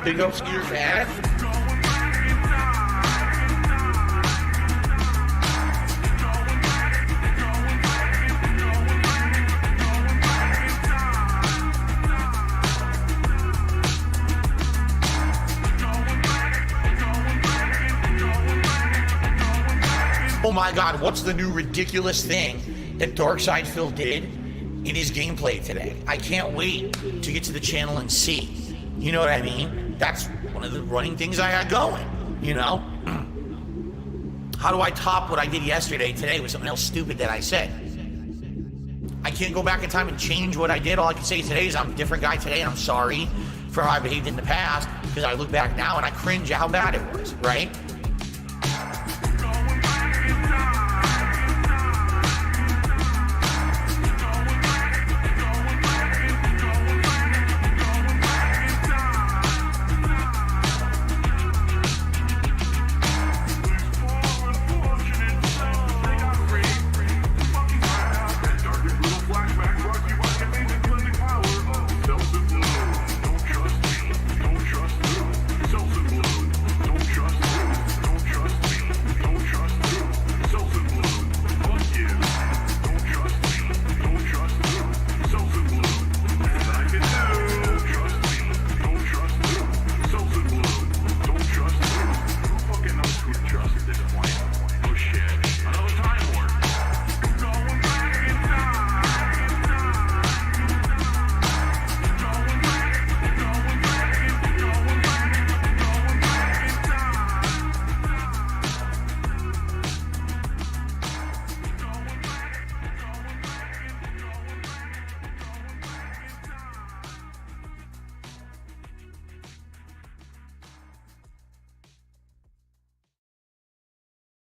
Big up Skeeter's hat. Oh my God, what's the new ridiculous thing that Darkside Phil did in his gameplay today? I can't wait to get to the channel and see. You know what I mean? That's one of the running things I had going, you know? How do I top what I did yesterday today with something else stupid that I said? I can't go back in time and change what I did. All I can say today is I'm a different guy today, and I'm sorry for how I behaved in the past, because I look back now and I cringe at how bad it was, right?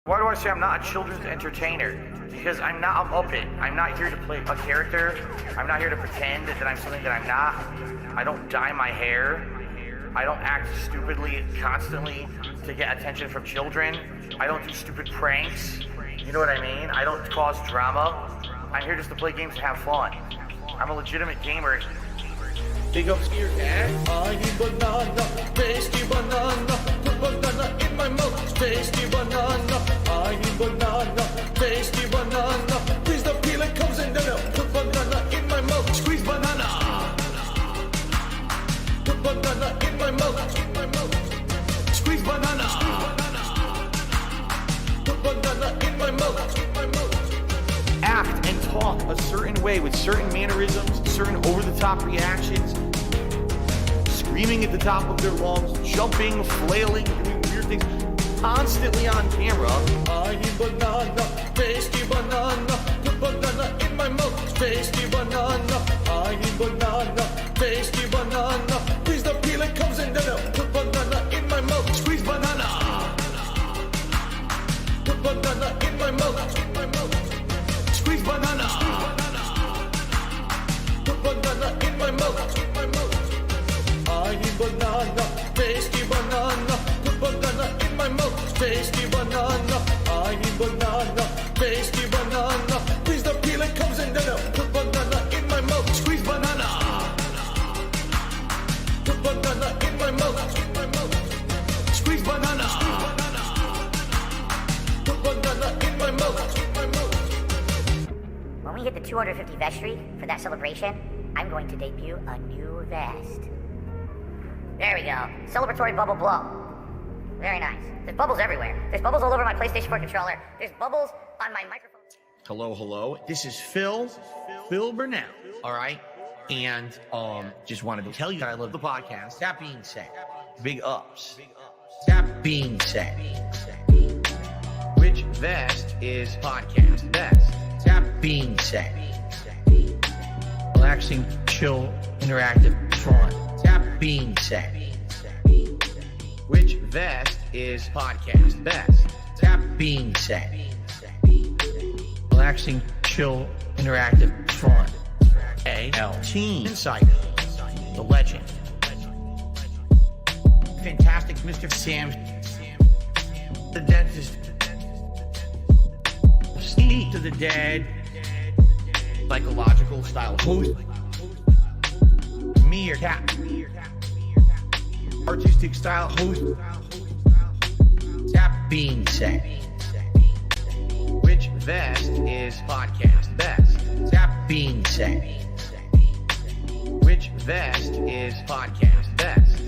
Why do I say I'm not a children's entertainer? Because I'm not a Muppet. I'm not here to play a character. I'm not here to pretend that I'm something that I'm not. I don't dye my hair. I don't act stupidly constantly to get attention from children. I don't do stupid pranks. You know what I mean? I don't cause drama. I'm here just to play games and have fun. I'm a legitimate gamer. Big up Skeeter's hat. I eat banana, tasty banana. Put banana in my mouth, tasty banana. I eat banana, tasty banana. Please the peel it comes in the milk. Put banana in my mouth, squeeze banana. Put banana in my mouth, squeeze banana. Put banana in my mouth. Act and talk a certain way with certain mannerisms, certain over-the-top reactions, screaming at the top of their lungs, jumping, flailing, doing weird things, constantly on camera. I eat banana, tasty banana. Put banana in my mouth, tasty banana. I eat banana, tasty banana. Please the peel it comes in the milk. Put banana in my mouth, squeeze banana. Put banana in my mouth, squeeze banana. Put banana in my mouth. I eat banana, tasty banana. Put banana in my mouth, tasty banana. I eat banana, tasty banana. Please the peel it comes in the milk. Put banana in my mouth, squeeze banana. Put banana in my mouth, squeeze banana. Put banana in my mouth. When we hit the 250 vestry for that celebration, I'm going to debut a new vest. There we go. Celebratory bubble blow. Very nice. There's bubbles everywhere. There's bubbles all over my PlayStation 4 controller. There's bubbles on my microphone. Hello. This is Phil Burnell, all right? And just wanted to tell you that I love the podcast. That being said, big ups. That being said, which vest is podcast best? That being said, relaxing, chill, interactive, fun. That being said, which vest is podcast best? That being said, relaxing, chill, interactive, fun. A.L. Team Insider, the legend, Fantastic Mr. Sam, the dentist, Speak to the Dead, psychological style host, me or Cat, artistic style host. That being said, which vest is podcast best? That being said, which vest is podcast best?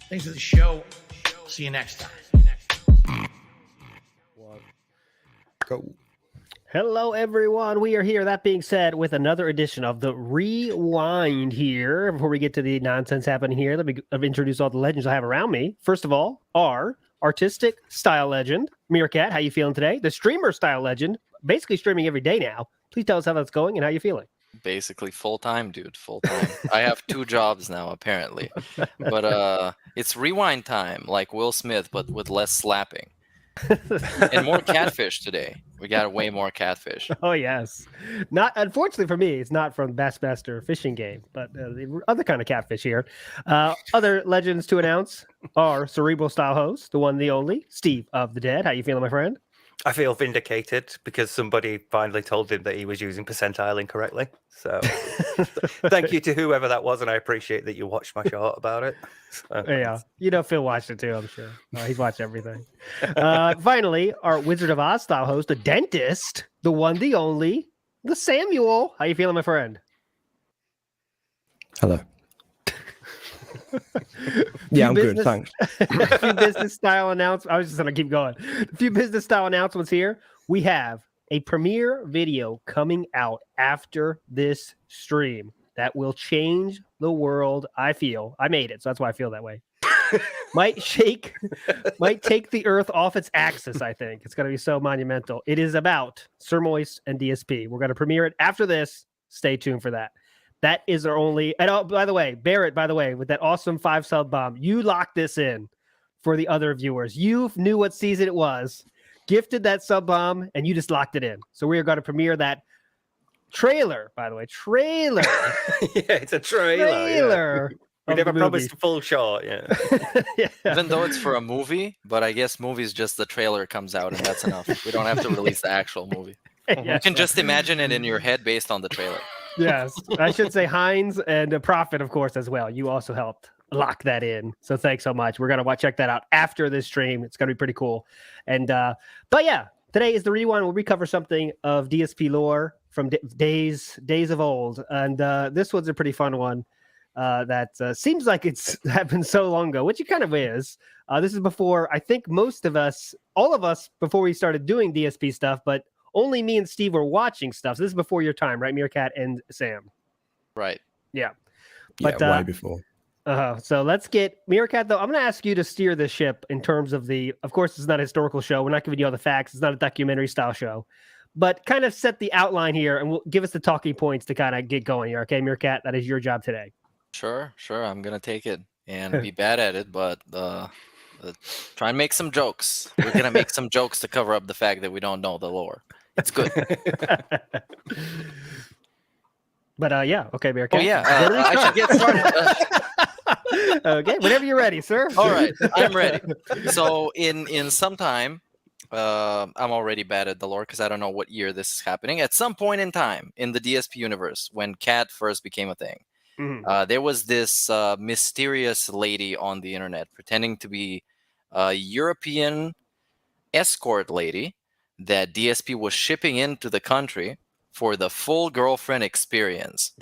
Thanks for the show. See you next time. Go. Hello, everyone. We are here, that being said, with another edition of the REEwind here. Before we get to the nonsense happening here, let me introduce all the legends I have around me. First of all, our artistic style legend, Meerkat. How you feeling today? The streamer style legend, basically streaming every day now. Please tell us how that's going and how you feeling. Basically full-time, dude. Full-time. I have 2 jobs now, apparently. But it's rewind time, like Will Smith, but with less slapping. And more catfish today. We got way more catfish. Oh, yes. Not unfortunately for me, it's not from Bassmaster fishing game, but the other kind of catfish here. Other legends to announce are Cerebral style host, the one, the only, Steve of the Dead. How you feeling, my friend? I feel vindicated because somebody finally told him that he was using percentile incorrectly. So thank you to whoever that was, and I appreciate that you watched my short about it. So, Yeah, Phil watched it too, I'm sure. He's watched everything. Finally, our Wizard of Oz style host, the dentist, the one, the only, the Samuel. How you feeling, my friend? Hello. Yeah, I'm good, thanks. A few business style announcements. I was just going to keep going. A few business style announcements here. We have a premiere video coming out after this stream that will change the world. I made it, so that's why I feel that way. might take the earth off its axis. I think it's going to be so monumental. It is about Sir Moist and DSP. We're going to premiere it after this. Stay tuned for that. That is our only. And oh, by the way, Barrett, with that awesome 5 sub bomb, you locked this in for the other viewers. You knew what season it was, gifted that sub bomb, and you just locked it in. So we are going to premiere that trailer, by the way. Trailer. yeah, it's a trailer. We never promised a full shot. Yeah. Yeah. Even though it's for a movie, but I guess movies just the trailer comes out and that's enough. We don't have to release the actual movie. You can just imagine it in your head based on the trailer. Yes, I should say Heinz and Profit, of course, as well. You also helped lock that in, so thanks so much. We're gonna check that out after this stream. It's gonna be pretty cool. And but yeah, today is the REEwind. We'll recover something of DSP lore from days of old, and this one's a pretty fun one. That seems like it's happened so long ago, which it kind of is. This is before I think all of us, before we started doing DSP stuff, but only me and Steve were watching stuff. So this is before your time, right, Meerkat and Sam? Right. Yeah. But, way before. So let's get Meerkat, though. I'm going to ask you to steer the ship in terms of of course, it's not a historical show. We're not giving you all the facts. It's not a documentary style show. But kind of set the outline here and we'll give us the talking points to kind of get going here. Okay, Meerkat, that is your job today. Sure. I'm going to take it and be bad at it, but try and make some jokes. We're going to make some jokes to cover up the fact that we don't know the lore. It's good. But yeah, okay, Meerkat. Oh yeah, I should get started. Okay, whenever you're ready, sir. All right, I'm ready. So in some time, I'm already bad at the lore because I don't know what year this is happening. At some point in time in the DSP universe, when Cat first became a thing, there was this mysterious lady on the internet pretending to be a European escort lady that DSP was shipping into the country for the full girlfriend experience.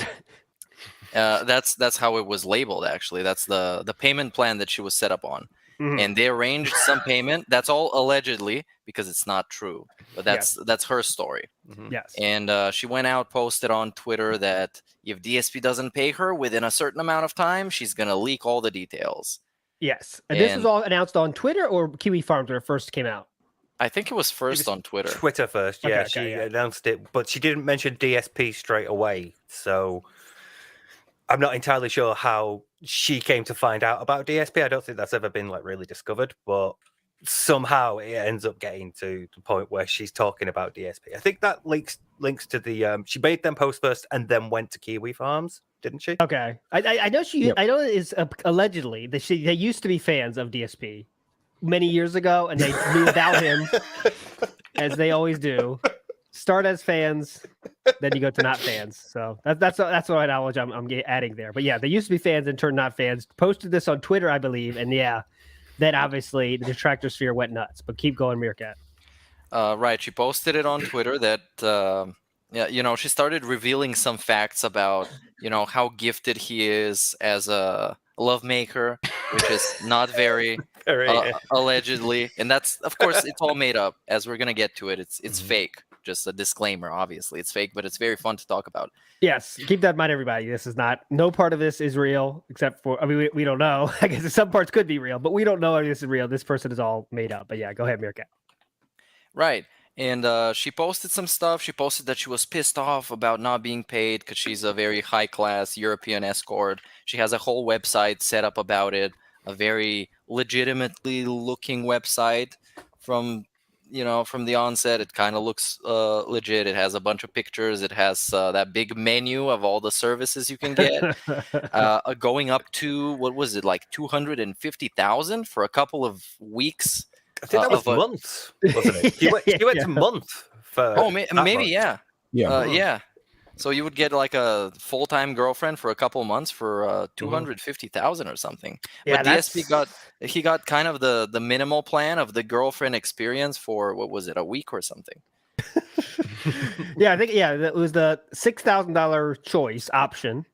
That's how it was labeled, actually. That's the payment plan that she was set up on. And they arranged some payment. That's all allegedly, because it's not true. But that's her story. Yes. And she went out, posted on Twitter that if DSP doesn't pay her within a certain amount of time, she's going to leak all the details. Yes. And this was all announced on Twitter or Kiwi Farms when it first came out? I think it was first on Twitter. Twitter first, yeah. She announced it, but she didn't mention DSP straight away. So I'm not entirely sure how she came to find out about DSP. I don't think that's ever been really discovered, but somehow it ends up getting to the point where she's talking about DSP. I think that links to the she made them post first and then went to Kiwi Farms, didn't she? Okay, I know she. Yep. I know it is allegedly that they used to be fans of DSP many years ago, and they knew about him, as they always do. start as fans, then you go to not fans. So that's what knowledge I'm adding there. But yeah, they used to be fans and turned not fans. Posted this on Twitter, I believe, and yeah, then obviously the detractor sphere went nuts. But keep going, Meerkat. Right, she posted it on Twitter that she started revealing some facts about how gifted he is as a love maker, which is not very allegedly, and that's, of course, it's all made up. As we're gonna get to it, it's fake. Just a disclaimer, obviously, it's fake, but it's very fun to talk about. Yes, keep that in mind, everybody. This is no part of this is real, except for, I mean, we don't know. I guess some parts could be real, but we don't know if this is real. This person is all made up. But yeah, go ahead, Meerkat. Right. And she posted some stuff. She posted that she was pissed off about not being paid because she's a very high-class European escort. She has a whole website set up about it, a very legitimately looking website from the onset. It kind of looks legit. It has a bunch of pictures. It has that big menu of all the services you can get, going up to, what was it, like 250,000 for a couple of weeks. I think that was months, wasn't it? She went to month for. Maybe, yeah. Yeah. So you would get like a full-time girlfriend for a couple months for 250,000 or something. Yeah, but DSP got kind of the minimal plan of the girlfriend experience for, what was it, a week or something. Yeah, I think it was the $6,000 choice option.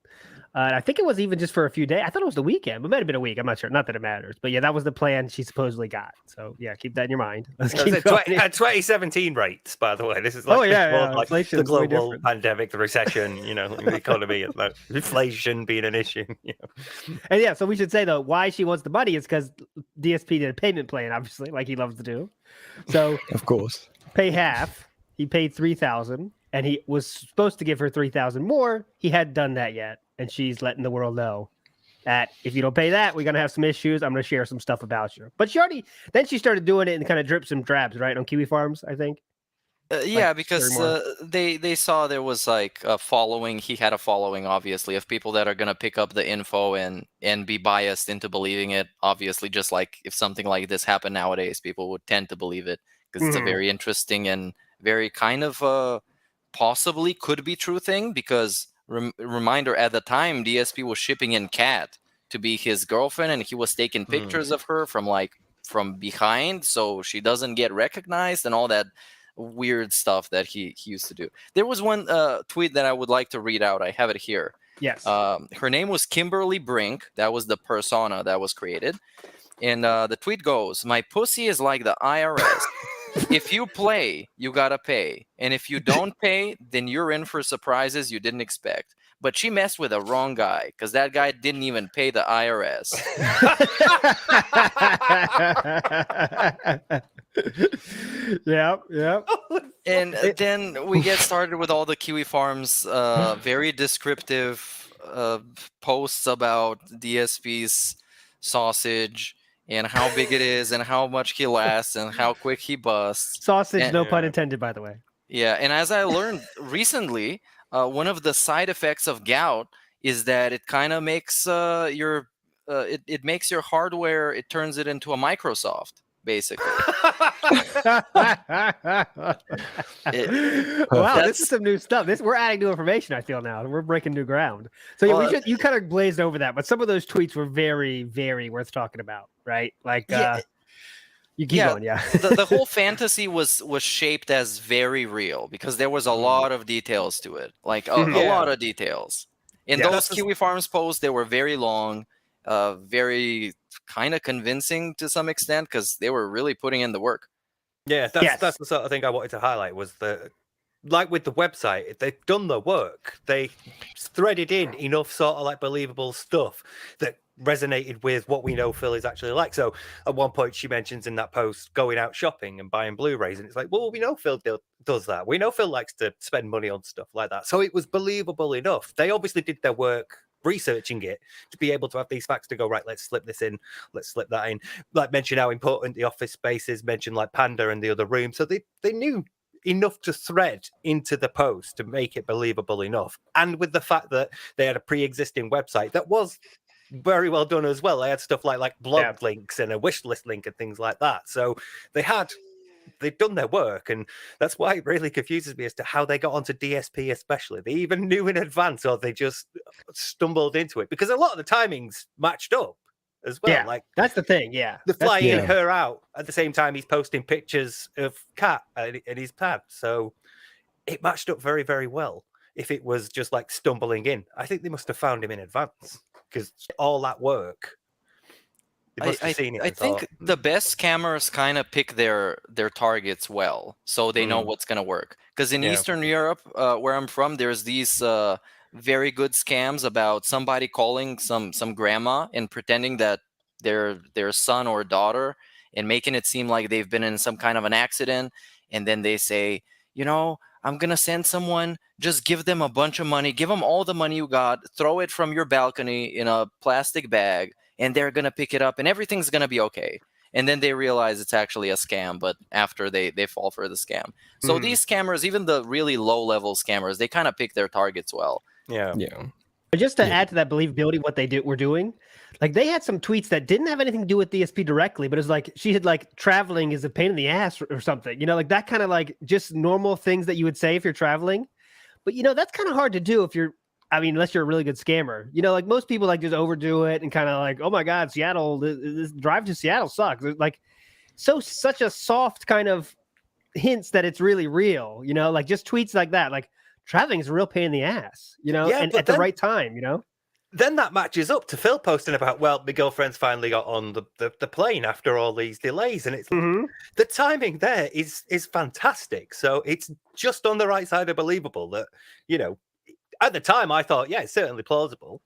I think it was even just for a few days. I thought it was the weekend, but it might have been a week. I'm not sure. Not that it matters. But yeah, that was the plan she suppously got. So yeah, keep that in your mind. Let's keep going. 2017 rates, by the way. This is like, like the global pandemic, the recession, the economy, like inflation being an issue. And yeah, so we should say, though, why she wants the money is because DSP did a payment plan, obviously, like he loves to do. So of course, pay half. He paid $3,000, and he was supposed to give her $3,000 more. He hadn't done that yet. And she's letting the world know that if you don't pay that, we're going to have some issues. I'm going to share some stuff about you. But she started doing it in kind of drips and drabs, right? On Kiwi Farms, I think. Yeah, because they saw there was like a following. He had a following, obviously, of people that are going to pick up the info and be biased into believing it. Obviously, just like if something like this happened nowadays, people would tend to believe it because it's a very interesting and very kind of possibly could be true thing because... Reminder, at the time, DSP was shipping in Kat to be his girlfriend, and he was taking pictures of her from behind, so she doesn't get recognized, and all that weird stuff that he used to do. There was one tweet that I would like to read out. I have it here. Yes. Her name was Kimberly Brink. That was the persona that was created. And the tweet goes, "My pussy is like the IRS. If you play, you gotta pay. And if you don't pay, then you're in for surprises you didn't expect." But she messed with the wrong guy because that guy didn't even pay the IRS. Yep. And then we get started with all the Kiwi Farms very descriptive posts about DSP's sausage and how big it is and how much he lasts and how quick he busts. Sausage, no pun intended, by the way. Yeah, and as I learned recently, one of the side effects of gout is that it kind of makes it makes your hardware, it turns it into a Microsoft, basically. Wow, this is some new stuff. We're adding new information, I feel now. We're breaking new ground. So yeah, you kind of glazed over that, but some of those tweets were very, very worth talking about, right? Like you keep going, yeah. the whole fantasy was shaped as very real because there was a lot of details to it, like a lot of details. In those Kiwi Farms posts, they were very long, very kind of convincing to some extent because they were really putting in the work. Yeah, that's the sort of thing I wanted to highlight was like with the website, they've done the work. They threaded in enough sort of like believable stuff that resonated with what we know Phil is actually like. So at one point she mentions in that post going out shopping and buying Blu-rays, and it's like, well, we know Phil does that. We know Phil likes to spend money on stuff like that. So it was believable enough. They obviously did their work researching it to be able to have these facts to go, right, let's slip this in, let's slip that in. Like mention how important the office space is, mention like Panda and the other room. So they knew enough to thread into the post to make it believable enough. And with the fact that they had a pre-existing website that was very well done as well. They had stuff like blog links and a wish list link and things like that. So they had they'd done their work, and that's why it really confuses me as to how they got onto DSP, especially. They even knew in advance, or they just stumbled into it, because a lot of the timings matched up as well. Yeah, like that's the thing. Yeah, the flying yeah. her out at the same time he's posting pictures of Cat in his pad, so it matched up very, very well. If it was just like stumbling in, I think they must have found him in advance, because all that work. They must have seen it I and think thought, the best scammers kind of pick their targets well, so they know what's going to work. Because in Eastern Europe, where I'm from, there's these very good scams about somebody calling some grandma and pretending that they're their son or daughter and making it seem like they've been in some kind of an accident, and then they say, I'm going to send someone, just give them a bunch of money, give them all the money you got, throw it from your balcony in a plastic bag, and they're going to pick it up and everything's going to be okay. And then they realize it's actually a scam, but after they fall for the scam. So these scammers, even the really low-level scammers, they kind of pick their targets well. Yeah. But just to add to that believability, what they were doing, like they had some tweets that didn't have anything to do with DSP directly, but it was like she had like traveling is a pain in the ass or something, like that kind of like just normal things that you would say if you're traveling. But that's kind of hard to do if you're, unless you're a really good scammer, like most people like just overdo it and kind of like, oh my God, Seattle, this drive to Seattle sucks. There's like such a soft kind of hints that it's really real, like just tweets like that, like traveling is a real pain in the ass, and at the right time, Then that matches up to Phil posting about, well, my girlfriend's finally got on the plane after all these delays. And it's the timing there is fantastic. So it's just on the right side of believable that, at the time I thought, yeah, it's certainly plausible.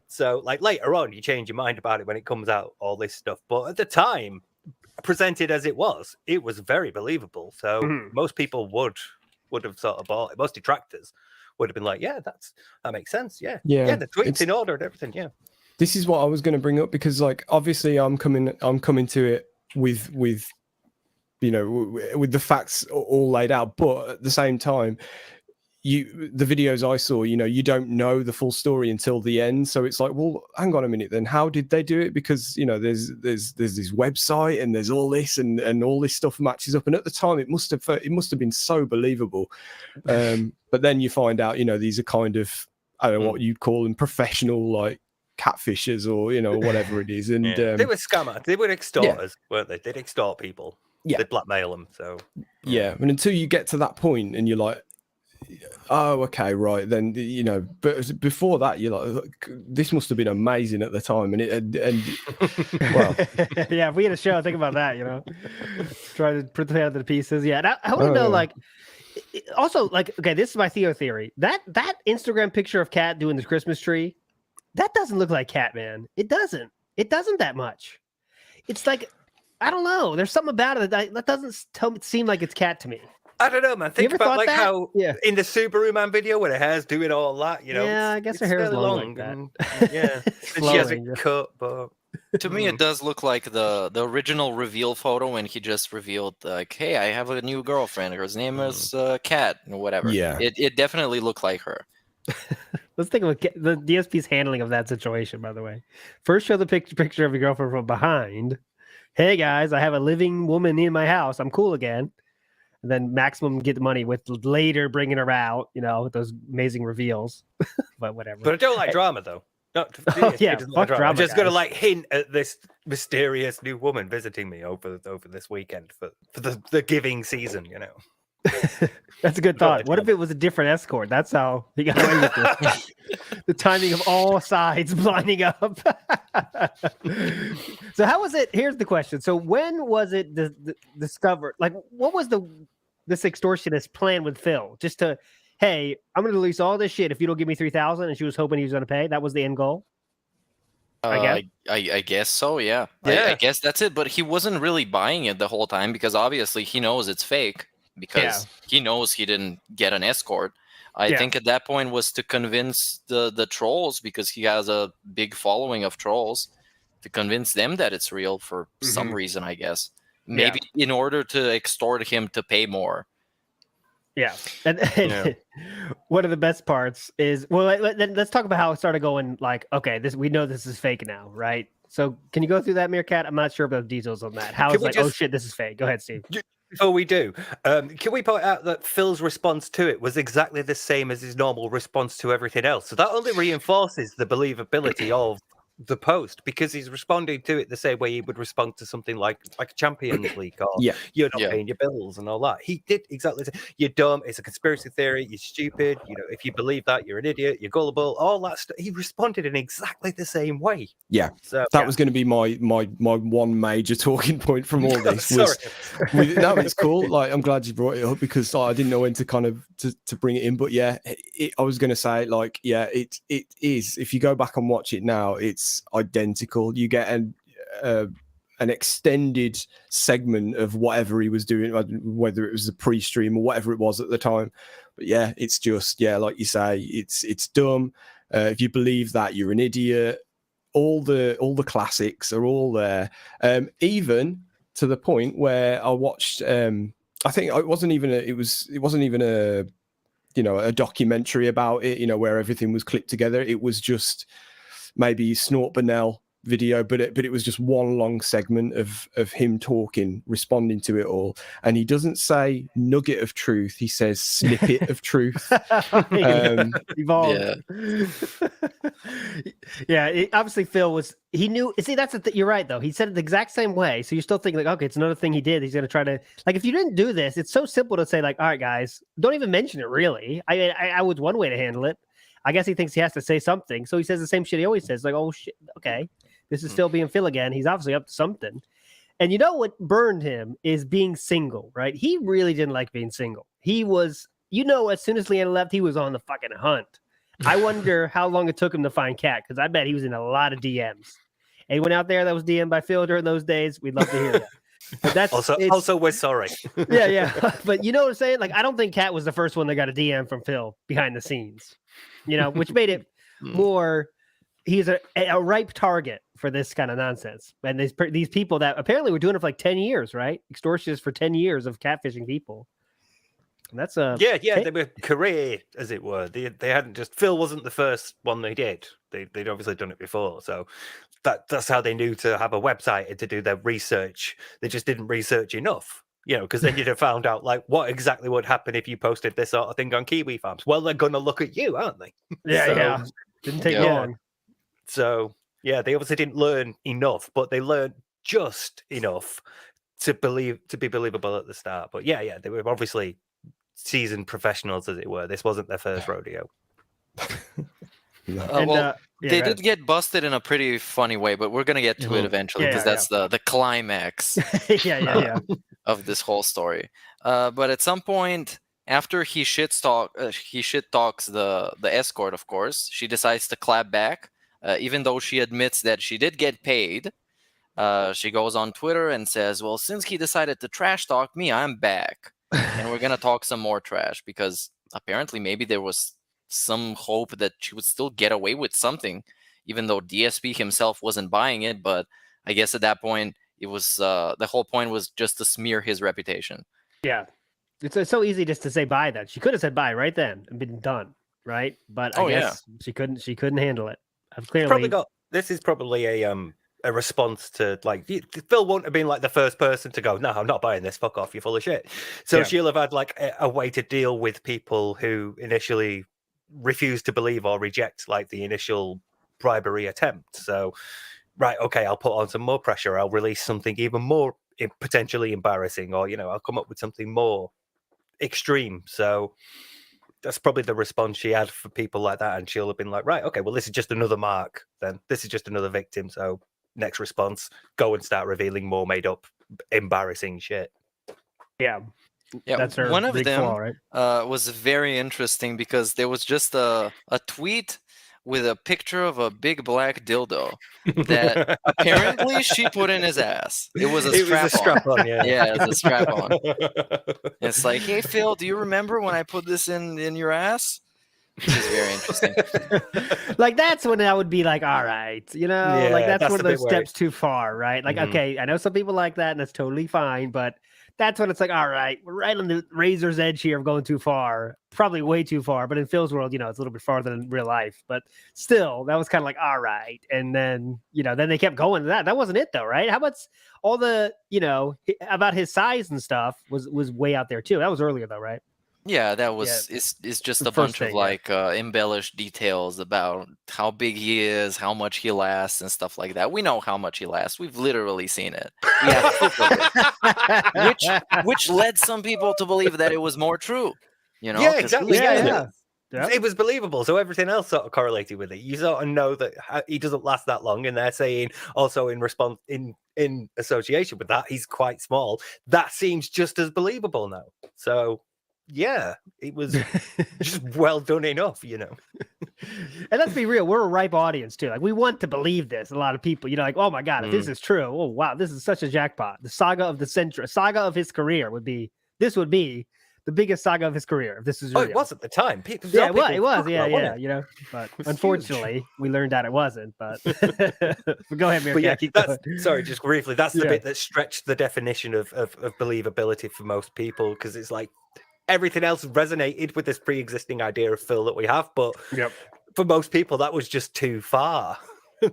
So like later on, you change your mind about it when it comes out, all this stuff. But at the time, presented as it was very believable. So most people would have sort of bought it. Most detractors would have been like, yeah, that makes sense. Yeah. The tweets in order and everything. Yeah. This is what I was going to bring up, because like obviously I'm coming to it with with the facts all laid out, but at the same time, the videos I saw, you don't know the full story until the end. So it's like, well, hang on a minute, then how did they do it? Because there's this website and there's all this and all this stuff matches up. And at the time, it must have been so believable. But then you find out, these are kind of, I don't know what you'd call them, professional like catfishers or whatever it is. And they were scammers, they were extorters, weren't they? They'd extort people. Yeah, they'd blackmail them. So yeah, and until you get to that point, and you're like, oh, okay, right, then but before that you're like, look, this must have been amazing at the time, and well, yeah, if we had a show, think about that, try to put together the pieces. I want to know, like, also, like, okay, this is my Theo theory, that Instagram picture of Cat doing the Christmas tree, that doesn't look like Cat, man. It doesn't that much. It's like, I don't know, there's something about it that doesn't seem like it's Cat to me. I don't know, man. Think about like that? how in the Subaru Man video where her hair's doing all that, Yeah, I guess her hair is long like that. And, yeah, and she has it cut, but to me, it does look like the original reveal photo when he just revealed, like, hey, I have a new girlfriend. Her name is Kat or whatever. Yeah, it definitely looked like her. Let's think of the DSP's handling of that situation. By the way, first show the picture of your girlfriend from behind. Hey guys, I have a living woman in my house. I'm cool again. And then maximum get the money with later bringing her out, with those amazing reveals. But whatever. But I don't like drama though. Fuck drama. I'm just going to like hint at this mysterious new woman visiting me over this weekend for the giving season. That's a good thought. What if it was a different escort? That's how he got away with it. The timing of all sides lining up. So how was it? Here's the question. So when was it discovered? Like, what was this extortionist plan with Phil? Just to, hey, I'm going to release all this shit if you don't give me $3,000, and she was hoping he was going to pay. That was the end goal. I guess so. Yeah. I guess that's it. But he wasn't really buying it the whole time, because obviously he knows it's fake. Because he knows he didn't get an escort. I think at that point was to convince the trolls, because he has a big following of trolls, to convince them that it's real for some reason, I guess. Maybe in order to extort him to pay more. Yeah. And one of the best parts is, well, let's talk about how it started going, like, okay, we know this is fake now, right? So can you go through that, Meerkat? I'm not sure about the details on that. How it's like, oh shit, this is fake. Go ahead, Steve. Before we do, can we point out that Phil's response to it was exactly the same as his normal response to everything else? So that only reinforces the believability of the post, because he's responding to it the same way he would respond to something like a Champions League or Yeah. you're not Yeah. paying your bills and all that. He did exactly the same. You're dumb. It's a conspiracy theory. You're stupid. You know, if you believe that, you're an idiot. You're gullible. All that stuff. He responded in exactly the same way. Yeah. So That was going to be my one major talking point from all this. Sorry. No, it's cool. Like, I'm glad you brought it up, because I didn't know when to kind of to bring it in. But yeah, I was going to say, like, yeah, it is. If you go back and watch it now, it's identical. You get an extended segment of whatever he was doing, whether it was a pre-stream or whatever it was at the time. But yeah, it's just, yeah, like you say, it's dumb. If you believe that, you're an idiot. All the classics are all there, even to the point where I watched. I think it wasn't even a a documentary about it, where everything was clipped together. It was just maybe Snort Bonnell video, but it was just one long segment of him talking, responding to it all. And he doesn't say nugget of truth, he says snippet of truth. Evolved. Obviously Phil he knew. See, that's you're right though. He said it the exact same way. So you're still thinking like, okay, it's another thing he did. He's gonna try to, like, if you didn't do this, it's so simple to say like, all right, guys, don't even mention it. Really, I would one way to handle it. I guess he thinks he has to say something, so he says the same shit he always says. Like, oh shit, okay, this is still being Phil again. He's obviously up to something. And you know what burned him is being single, right? He really didn't like being single. He was, as soon as Leanna left, he was on the fucking hunt. I wonder how long it took him to find Kat, because I bet he was in a lot of DMs. Anyone out there that was DM'd by Phil during those days, we'd love to hear that. But that's also we're sorry. Yeah. But you know what I'm saying? Like, I don't think Kat was the first one that got a DM from Phil behind the scenes, which made it more. He's a ripe target for this kind of nonsense. And these people that apparently were doing it for like 10 years, right? Extortionists for 10 years of catfishing people. And that's they were career, as it were. They hadn't just, Phil wasn't the first one they did. They'd obviously done it before. So that's how they knew to have a website and to do their research. They just didn't research enough, because then you'd have found out like what exactly would happen if you posted this sort of thing on Kiwi Farms. Well, they're gonna look at you, aren't they? Yeah. Didn't take long. So yeah, they obviously didn't learn enough, but they learned just enough to be believable at the start. But yeah, they were obviously seasoned professionals, as it were. This wasn't their first rodeo. They did get busted in a pretty funny way, but we're gonna get to it eventually, because that's the climax of this whole story. But at some point, after he shit talks the escort, of course, she decides to clap back. Even though she admits that she did get paid, she goes on Twitter and says, well, since he decided to trash talk me, I'm back. And we're going to talk some more trash, because apparently maybe there was some hope that she would still get away with something, even though DSP himself wasn't buying it. But I guess at that point, it was the whole point was just to smear his reputation. Yeah. It's so easy just to say bye then. She could have said bye right then and been done, right? But I guess she couldn't handle it. This is probably a response to, like, Phil won't have been like the first person to go, no, I'm not buying this, fuck off, you're full of shit. So she'll have had like a way to deal with people who initially refuse to believe or reject like the initial bribery attempt. So right, okay, I'll put on some more pressure, I'll release something even more potentially embarrassing, or I'll come up with something more extreme. So that's probably the response she had for people like that, and she'll have been like, right, okay, well, this is just another mark, then this is just another victim, so next response, go and start revealing more made up embarrassing shit. Yeah, that's her one of big them flaw, right? Was very interesting, because there was just a tweet with a picture of a big black dildo that apparently she put in his ass. It was a strap-on. Yeah, it's a strap-on. It's like, hey, Phil, do you remember when I put this in your ass? Which is very interesting. Like, that's when I would be like, all right, like that's one of those steps too far, right? Like, okay, I know some people like that, and that's totally fine, but that's when it's like, all right, we're right on the razor's edge here of going too far, probably way too far. But in Phil's world, it's a little bit farther than real life. But still, that was kind of like, all right. And then, then they kept going to that. That wasn't it though, right? How about all the, about his size and stuff was way out there too. That was earlier though, right? Yeah, that was it's just The a bunch first of thing, like embellished details about how big he is, how much he lasts, and stuff like that. We know how much he lasts. We've literally seen it. We have proof of it. Which led some people to believe that it was more true. Yeah, 'cause exactly. we- Yeah. It was believable, so everything else sort of correlated with it. You sort of know that he doesn't last that long, and they're saying also in response in association with that, he's quite small. That seems just as believable now. So yeah, it was just well done enough, And let's be real, we're a ripe audience too. Like we want to believe this. A lot of people, like, oh my god, if this is true, oh wow, this is such a jackpot. The saga of the century, saga of his career would be the biggest saga of his career. If this is real. it was at the time. It was. Yeah. But unfortunately, we learned that it wasn't. But, but go ahead, Meerkat. Sorry, just briefly. That's the bit that stretched the definition of believability for most people, because it's like everything else resonated with this pre-existing idea of Phil that we have, but for most people, that was just too far.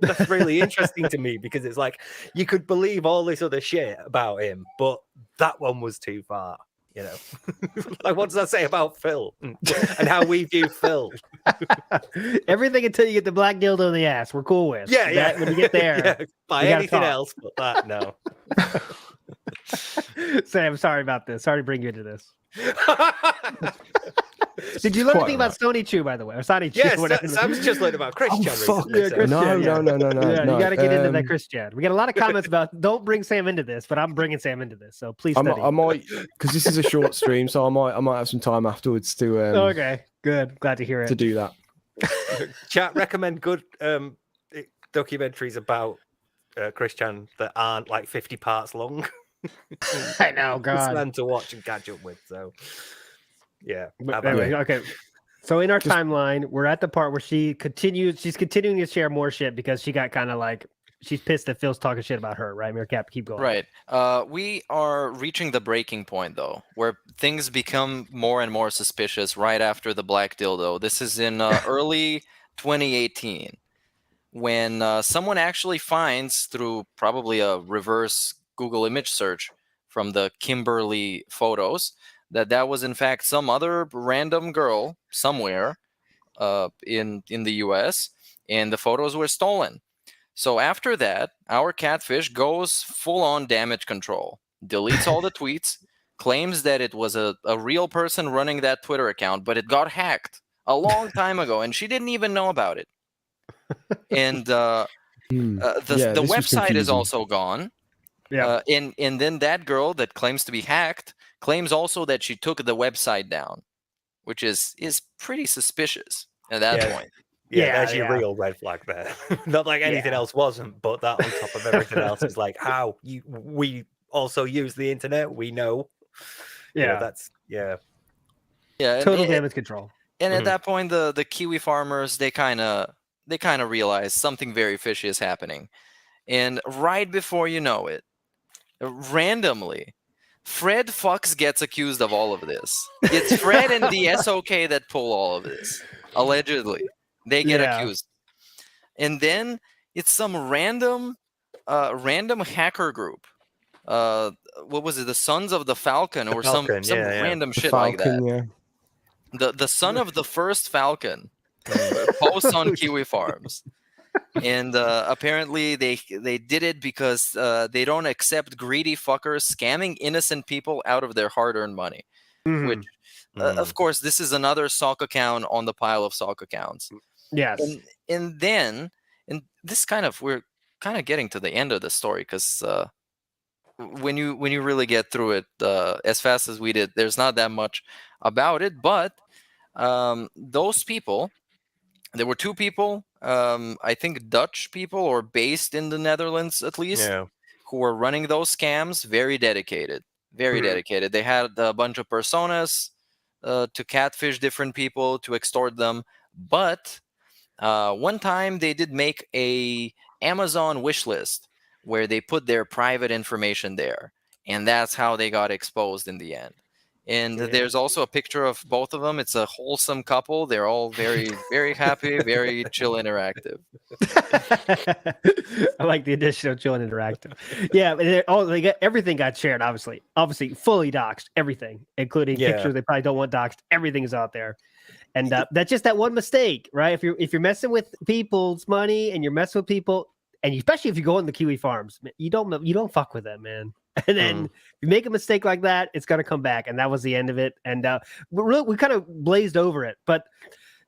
That's really interesting to me, because it's like you could believe all this other shit about him, but that one was too far. Like, what does that say about Phil and how we view Phil? Everything until you get the black dildo in the ass, we're cool with. Yeah. When you get there, by anything else but that, no. Sam, sorry about this. Sorry to bring you into this. Did you learn anything about Stony Chew, by the way? Or Sonny Chew? Yes, Sam's just learned about Christian recently. Christian, No. you got to get into that Christian. We got a lot of comments about don't bring Sam into this, but I'm bringing Sam into this. So please study. I might, because this is a short stream, so I might have some time afterwards to. Okay, good. Glad to hear it. To do that. Chat, recommend good documentaries about Christian that aren't like 50 parts long. I know, God. It's fun to watch and catch up with. So. Yeah. Anyway, okay. So in our timeline, we're at the part where she's continuing to share more shit because she got kind of like she's pissed that Phil's talking shit about her, right? Meerkat, keep going. Right. We are reaching the breaking point though, where things become more and more suspicious right after the black dildo. This is in early 2018 when someone actually finds, through probably a reverse Google image search from the Kimberly photos, that was in fact some other random girl somewhere in the US, and the photos were stolen. So after that, our Catfish goes full-on damage control, deletes all the tweets, claims that it was a real person running that Twitter account, but it got hacked a long time ago, and she didn't even know about it. And the website is also gone. Yeah. And then that girl that claims to be hacked claims also that she took the website down, which is pretty suspicious at that point. Yeah, there's your real red flag there. Not like anything else wasn't, but that on top of everything else is like how we also use the internet. We know. That's total damage control. And at that point, the Kiwi farmers they kind of realize something very fishy is happening, and right before you know it, randomly, Fred Fox gets accused of all of this. It's Fred and the SOK that pull all of this. Allegedly. They get accused. And then it's some random hacker group. What was it? The Sons of the Falcon or some random shit like that. The son of the first Falcon posts on Kiwi Farms. And apparently they did it because they don't accept greedy fuckers scamming innocent people out of their hard-earned money. Which, of course, this is another sock account on the pile of sock accounts. Yes. And this we're kind of getting to the end of the story, because when you really get through it as fast as we did, there's not that much about it. But those people, there were two people, I think Dutch people, or based in the Netherlands at least, who were running those scams. Very dedicated. Dedicated. They had a bunch of personas to catfish different people, to extort them. But one time they did make a Amazon wish list where they put their private information there. and that's how they got exposed in the end. And there's also a picture of both of them. It's a wholesome couple. They're all very, very happy, very chill interactive. I like the addition of chill and interactive. Yeah, everything got shared. Obviously, fully doxed everything, including pictures they probably don't want doxed. Everything is out there, and that's just that one mistake, right? If you're messing with people's money and you're messing with people, and especially if you go in the Kiwi Farms, you don't fuck with them, man. And then if you make a mistake like that, it's gonna come back, and that was the end of it. And we kind of blazed over it, but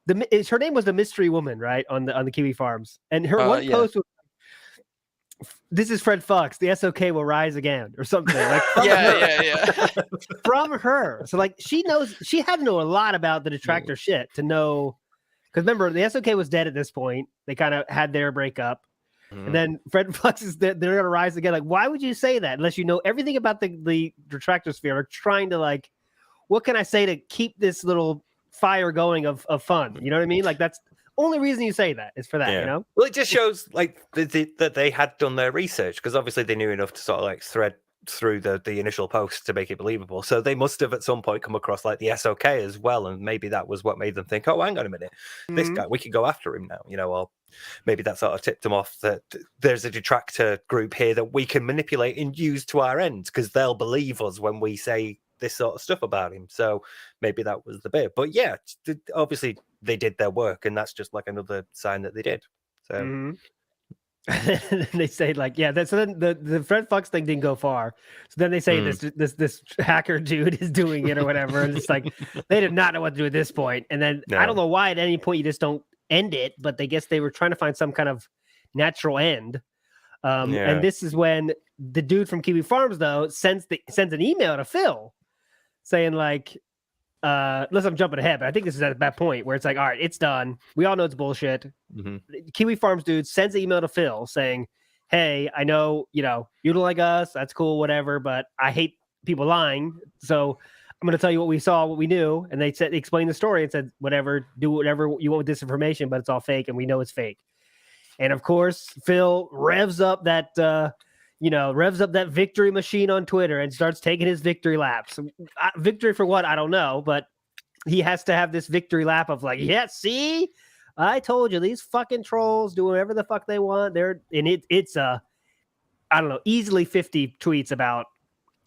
her name was the mystery woman, right, on the Kiwi Farms, and her one post was, "This is Fred Fox. The SOK will rise again," or something. Like from her. So like she had to know a lot about the detractor shit to know, because remember the SOK was dead at this point. They kind of had their breakup. And then Fred Fox is they're going to rise again. Like, why would you say that unless you know everything about the detractor sphere? Or trying to like, what can I say to keep this little fire going of fun? You know what I mean? Like that's the only reason you say that is for that. You know? Well, it just shows like that they had done their research, because obviously they knew enough to sort of like thread through the initial post to make it believable. So they must have at some point come across like the SOK as well, and maybe that was what made them think, oh, hang on a minute, this guy, we can go after him now, you know, or maybe that sort of tipped them off that there's a detractor group here that we can manipulate and use to our ends, because they'll believe us when we say this sort of stuff about him. So maybe that was the bit. But yeah, obviously they did their work, and that's just like another sign that they did. So they say like, so then the Fred Fox thing didn't go far. So then they say this hacker dude is doing it or whatever, and it's like they did not know what to do at this point. And then I don't know why at any point you just don't end it, but they guess they were trying to find some kind of natural end. And this is when the dude from Kiwi Farms though sends an email to Phil saying like, unless I'm jumping ahead, but I think this is at that point where it's like, all right, it's done. We all know it's bullshit. Kiwi Farms dude sends an email to Phil saying, hey, I know, you don't like us. That's cool, whatever, but I hate people lying. So I'm going to tell you what we saw, what we knew. And they explained the story and said, whatever, do whatever you want with this information, but it's all fake. And we know it's fake. And of course, Phil revs up that victory machine on Twitter and starts taking his victory laps. Victory for what? I don't know, but he has to have this victory lap of like, yeah, see, I told you, these fucking trolls do whatever the fuck they want. It's I don't know, easily 50 tweets about,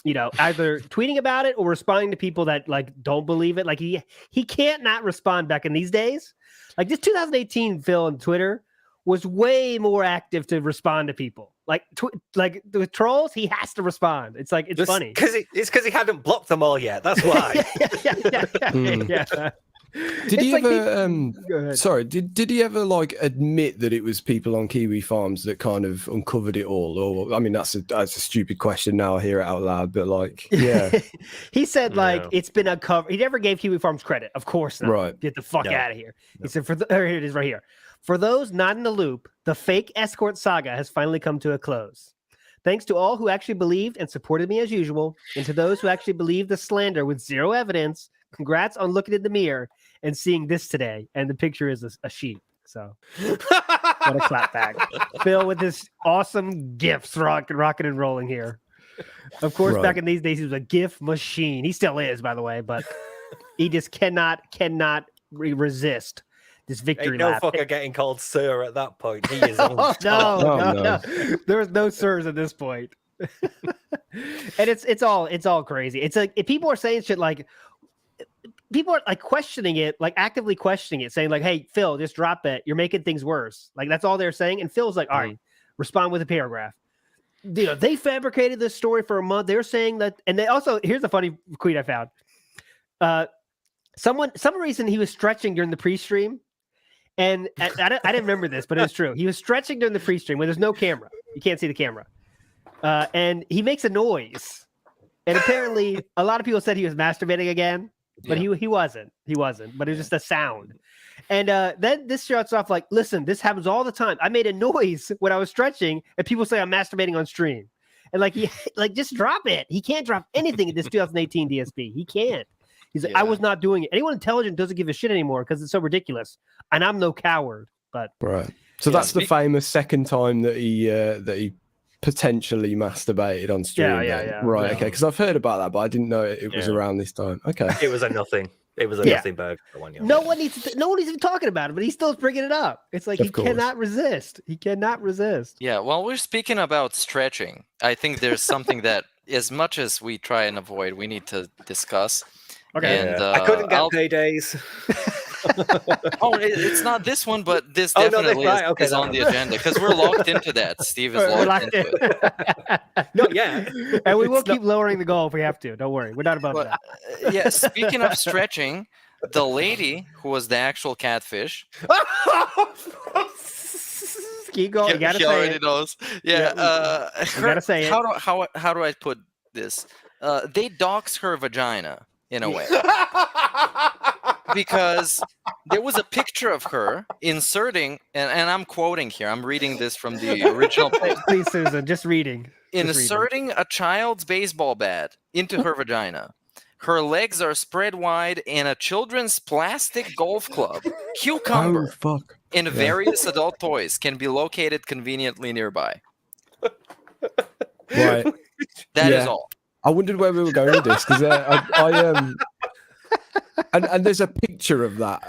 either tweeting about it or responding to people that like don't believe it. Like he can't not respond back in these days. Like this 2018 Phil on Twitter was way more active to respond to people. Like the trolls, he has to respond. It's like it's funny because he hadn't blocked them all yet. That's why. Yeah. Did he ever? Sorry, did he ever like admit that it was people on Kiwi Farms that kind of uncovered it all? Or I mean, that's a stupid question now. I hear it out loud, but like, yeah, he said like it's been uncovered. He never gave Kiwi Farms credit. Of course not. Right. Get the fuck out of here. He said here it is right here. For those not in the loop, the fake escort saga has finally come to a close. Thanks to all who actually believed and supported me as usual, and to those who actually believed the slander with zero evidence, congrats on looking in the mirror and seeing this today. And the picture is a sheep. So what a clap back. Phil with this awesome gifts rocking and rolling here. Of course, back in these days, he was a GIF machine. He still is, by the way, but he just cannot resist this victory lap. No fucker getting called sir at that point. He is on no. There was no sirs at this point. And it's all crazy. It's like if people are saying shit like people are like questioning it, like actively questioning it, saying like, hey, Phil, just drop it. You're making things worse. Like that's all they're saying. And Phil's like, all right, respond with a paragraph. They fabricated this story for a month. They're saying that, and they also, here's a funny tweet I found. Some reason he was stretching during the pre-stream. And I didn't remember this, but it was true. He was stretching during the pre-stream where there's no camera. You can't see the camera. And he makes a noise. And apparently a lot of people said he was masturbating again, but he wasn't. He wasn't, but it was just a sound. And then this starts off like, listen, this happens all the time. I made a noise when I was stretching and people say I'm masturbating on stream. And like, just drop it. He can't drop anything in this 2018 DSP. He can't. He's like, I was not doing it. Anyone intelligent doesn't give a shit anymore because it's so ridiculous. And I'm no coward. But right. So that's the famous second time that he potentially masturbated on stream. Yeah. Right, Yeah. okay. Because I've heard about that, but I didn't know it was around this time. Okay. It was a nothing. It was a Yeah. nothing burger. One, No one needs to. No one is even talking about it, but he's still bringing it up. It's like Of he course. cannot resist. He cannot resist. Yeah, while we're speaking about stretching, I think there's something that, as much as we try and avoid, we need to discuss. Okay. And, I couldn't get I'll- paydays. it's not this one, but this Oh, no, definitely right, okay, is that on the one. agenda because we're locked into that. Steve is We're locked into it. Not yet. And we will It's not- keep lowering the goal if we have to. Don't worry. We're not above But, that. yeah, speaking of stretching, the lady who was the actual catfish, Keep going. You gotta he say already it. knows. Yeah, You gotta say it. How do I put this? They dox her vagina in a way. Because there was a picture of her inserting, and I'm quoting here, I'm reading this from the original page, Please, Susan, just reading. inserting a child's baseball bat into her vagina. Her legs are spread wide, and a children's plastic golf club, Oh, cucumber, fuck. and various adult toys can be located conveniently nearby. Right. That is Yeah. all. I wondered where we were going with this because and there's a picture of that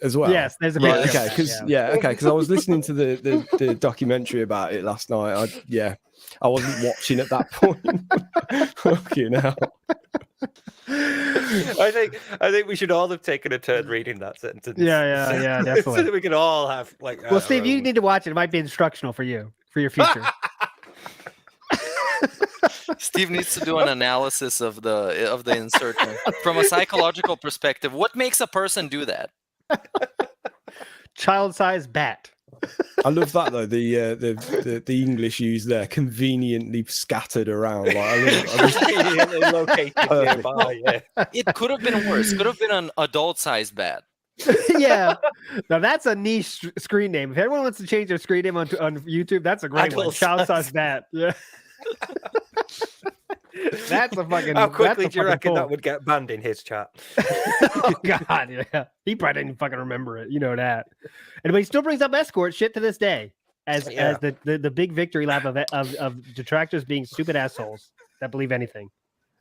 as well. Yes, there's a Right, picture. okay, because I was listening to the documentary about it last night. I wasn't watching at that point. Fucking hell. I think we should all have taken a turn reading that sentence. Yeah, so definitely. that we can all have like. Well, Steve, you need to watch it. It might be instructional for you for your future. Steve needs to do an analysis of the insertion from a psychological perspective. What makes a person do that? Child-sized bat. I love that though. The English use there, conveniently scattered around. Like, I love conveniently located nearby. Yeah. It could have been worse. Could have been an adult-sized bat. Yeah. Now that's a niche screen name. If anyone wants to change their screen name on YouTube, that's a great one. Adult Child-sized bat. Yeah. That's a fucking. How quickly that's a do you fucking reckon pull. that would get banned in his chat? Oh God, yeah. He probably didn't fucking remember it. You know that. And but he still brings up escort shit to this day as the big victory lap of detractors being stupid assholes that believe anything.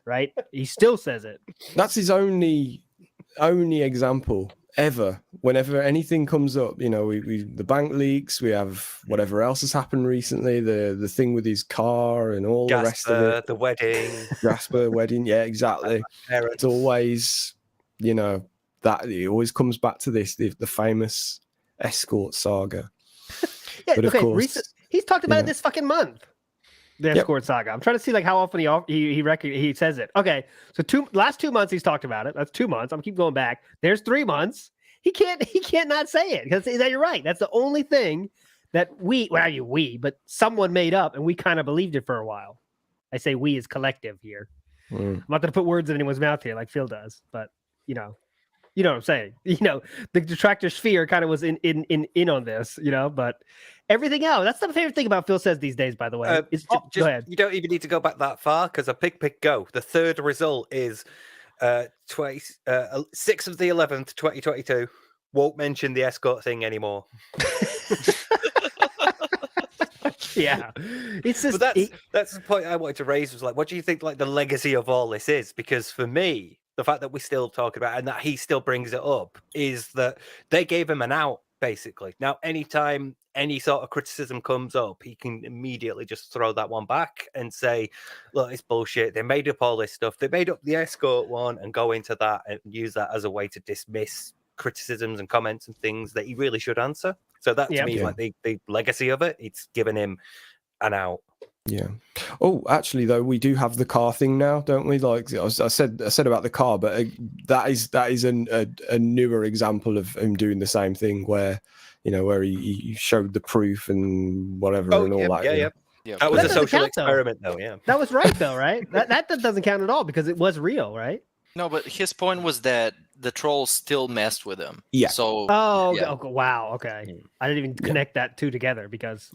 Right? He still says it. That's his only example ever. Whenever anything comes up, you know, we the bank leaks, we have whatever else has happened recently, the thing with his car and all the rest of it. The wedding. Jasper wedding, yeah, exactly. It's always, you know, that it always comes back to this, the famous escort saga. Yeah, But of okay. course, He's talked about it yeah. this fucking month. The Yep. escort saga. I'm trying to see like how often he says it. Okay, so last 2 months he's talked about it. That's 2 months. I'm keep going back. There's 3 months. He can't not say it because you're right. That's the only thing that but someone made up and we kind of believed it for a while. I say we as collective here. I'm not going to put words in anyone's mouth here like Phil does, but you know what I'm saying. You know, the detractor sphere kind of was in on this, you know, but everything else. That's the favorite thing about Phil Says these days, by the way. Go ahead. You don't even need to go back that far because a pick go. The third result is 6th of the 11th, 2022. Won't mention the escort thing anymore. Yeah, it's just But that's the point I wanted to raise was like, what do you think like the legacy of all this is? Because for me, the fact that we still talk about it and that he still brings it up is that they gave him an out basically. Now, anytime any sort of criticism comes up, he can immediately just throw that one back and say, look, it's bullshit. They made up all this stuff. They made up the escort one and go into that and use that as a way to dismiss criticisms and comments and things that he really should answer. So that to me is like the legacy of it. It's given him an out. Yeah. Oh, actually, though, we do have the car thing now, don't we? Like I said about the car, but that is a newer example of him doing the same thing, where you know where he showed the proof and whatever and all that. Yeah. That was a doesn't social count, though. experiment, though. Yeah. That was right, though, right? That doesn't count at all because it was real, right? No, but his point was that the trolls still messed with him. Yeah. So Okay, wow. Okay, I didn't even connect that two together because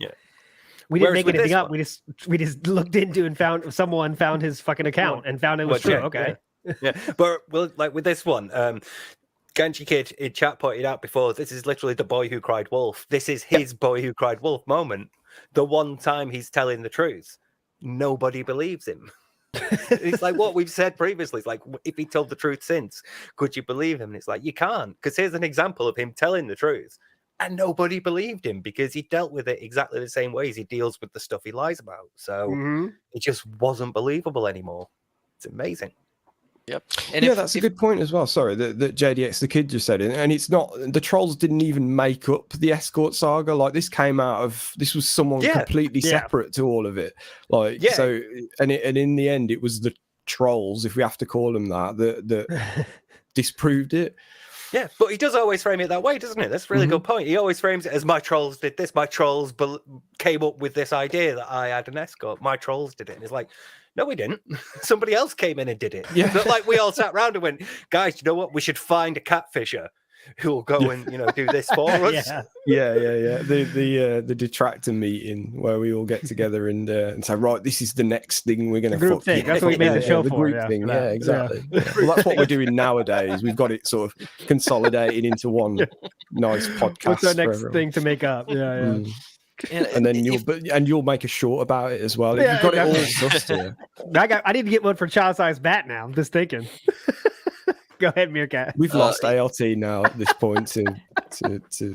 we didn't Whereas make with anything this up. We just looked into and found someone found his fucking account and found it was true. Okay. Yeah. But like with this one, Ganji Kid in chat pointed out before, this is literally the boy who cried wolf. This is his boy who cried wolf moment. the one time he's telling the truth, nobody believes him. It's like what we've said previously. It's like, if he told the truth since, could you believe him? And it's like, you can't, because here's an example of him telling the truth and nobody believed him because he dealt with it exactly the same way as he deals with the stuff he lies about. So it just wasn't believable anymore. It's amazing. Yep. And yeah, that's a good point as well. Sorry, that JDX the kid just said it, and it's not, the trolls didn't even make up the escort saga. Like, this came out of, this was someone completely separate to all of it. Like, so, and in the end, it was the trolls, if we have to call them that disproved it. Yeah, but he does always frame it that way, doesn't it? That's a really good point. He always frames it as, my trolls did this. My trolls came up with this idea that I had an escort. My trolls did it. And it's like, no, we didn't. Somebody else came in and did it. Yeah. But like, we all sat around and went, guys, you know what? We should find a catfisher who will go and, do this for us. Yeah. The detractor meeting where we all get together and say, right, this is the next thing we're going to group thing. That's what we made the show for. Group thing. Yeah, exactly. Well, that's what we're doing nowadays. We've got it sort of consolidated into one nice podcast. What's our next thing to make up? Yeah. And then you'll make a short about it as well. Yeah, you've got it all sussed here. I need to get one for child size bat now. I'm just thinking. Go ahead, Meerkat. We've lost ALT now at this point to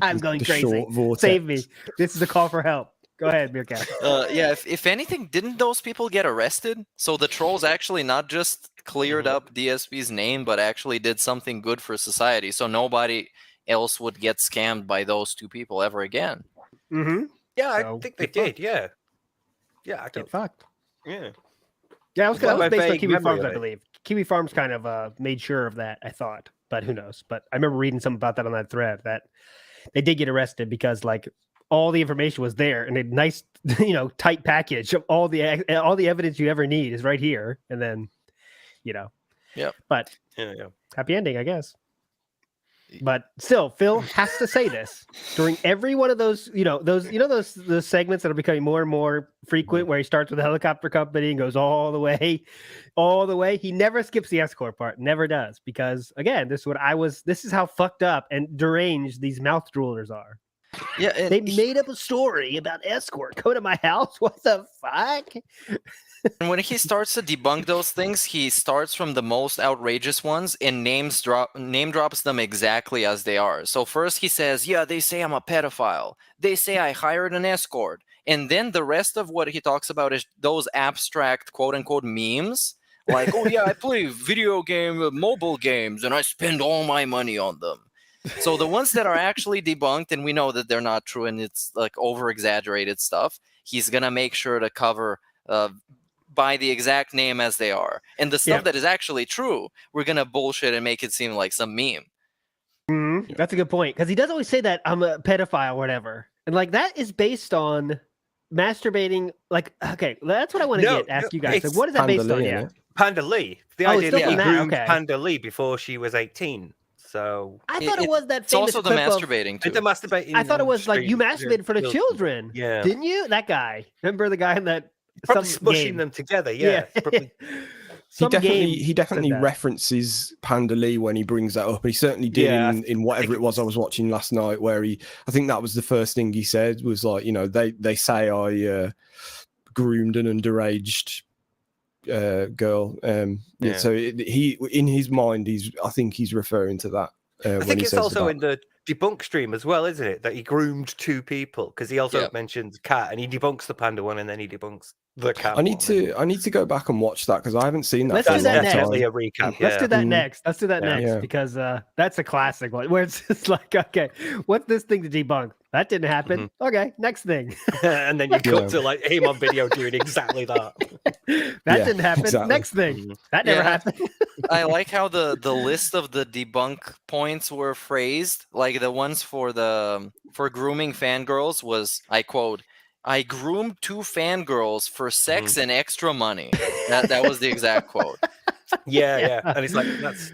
I'm going crazy. Short vortex. Save me. This is a call for help. Go ahead, Meerkat. If anything, didn't those people get arrested? So the trolls actually not just cleared up DSP's name, but actually did something good for society. So nobody else would get scammed by those two people ever again. Yeah, I think they did. Yeah, I get fucked. Yeah, that was based on Kiwi Farms, I believe. Kiwi Farms kind of made sure of that, I thought, but who knows? But I remember reading something about that on that thread, that they did get arrested because like all the information was there in a nice, tight package of all the evidence you ever need is right here, and then, But happy ending, I guess. But still, Phil has to say this during every one of those, those segments that are becoming more and more frequent, where he starts with a helicopter company and goes all the way. He never skips the escort part, never does, because again, this is how fucked up and deranged these mouth droolers are. Yeah, they made up a story about escort. Go to my house. What the fuck? And when he starts to debunk those things, he starts from the most outrageous ones and name drops them exactly as they are. So first he says, yeah, they say I'm a pedophile. They say I hired an escort. And then the rest of what he talks about is those abstract quote unquote memes. Like, oh yeah, I play mobile games and I spend all my money on them. So the ones that are actually debunked and we know that they're not true and it's like over exaggerated stuff, he's going to make sure to cover by the exact name as they are. And the stuff that is actually true, we're going to bullshit and make it seem like some meme. That's a good point. Because he does always say that I'm a pedophile or whatever. And like that is based on masturbating. Like, okay, that's what I want to ask you guys. Like, what is that based on? Yeah. Panda Lee. The idea that he groomed Panda Lee before she was 18. So I thought it was that it's also the masturbating too. The masturbating. I thought it was like you masturbated for the children. Yeah. Didn't you? That guy. Remember the guy in that probably smushing them together. Yeah. Probably. He definitely references Panda Lee when he brings that up. And he certainly did in whatever it was I was watching last night, where I think that was the first thing he said was like, they say I groomed an underage girl. So he in his mind, I think he's referring to that. I think it's also in the debunk stream as well, isn't it? That he groomed two people, because he also mentions cat, and he debunks the panda one, and then he debunks the cat. I need to go back and watch that because I haven't seen that. Let's do that definitely a recap. Let's do that next. Let's do that next because that's a classic one where it's just like, okay, what's this thing to debunk? That didn't happen. Okay, next thing. And then you cut to like him on video doing exactly that. That didn't happen. Exactly. Next thing. That never happened. I like how the list of the debunk points were phrased. Like the ones for grooming fangirls was, I quote, I groomed 2 fangirls for sex and extra money. That was the exact quote. Yeah. And it's like, that's,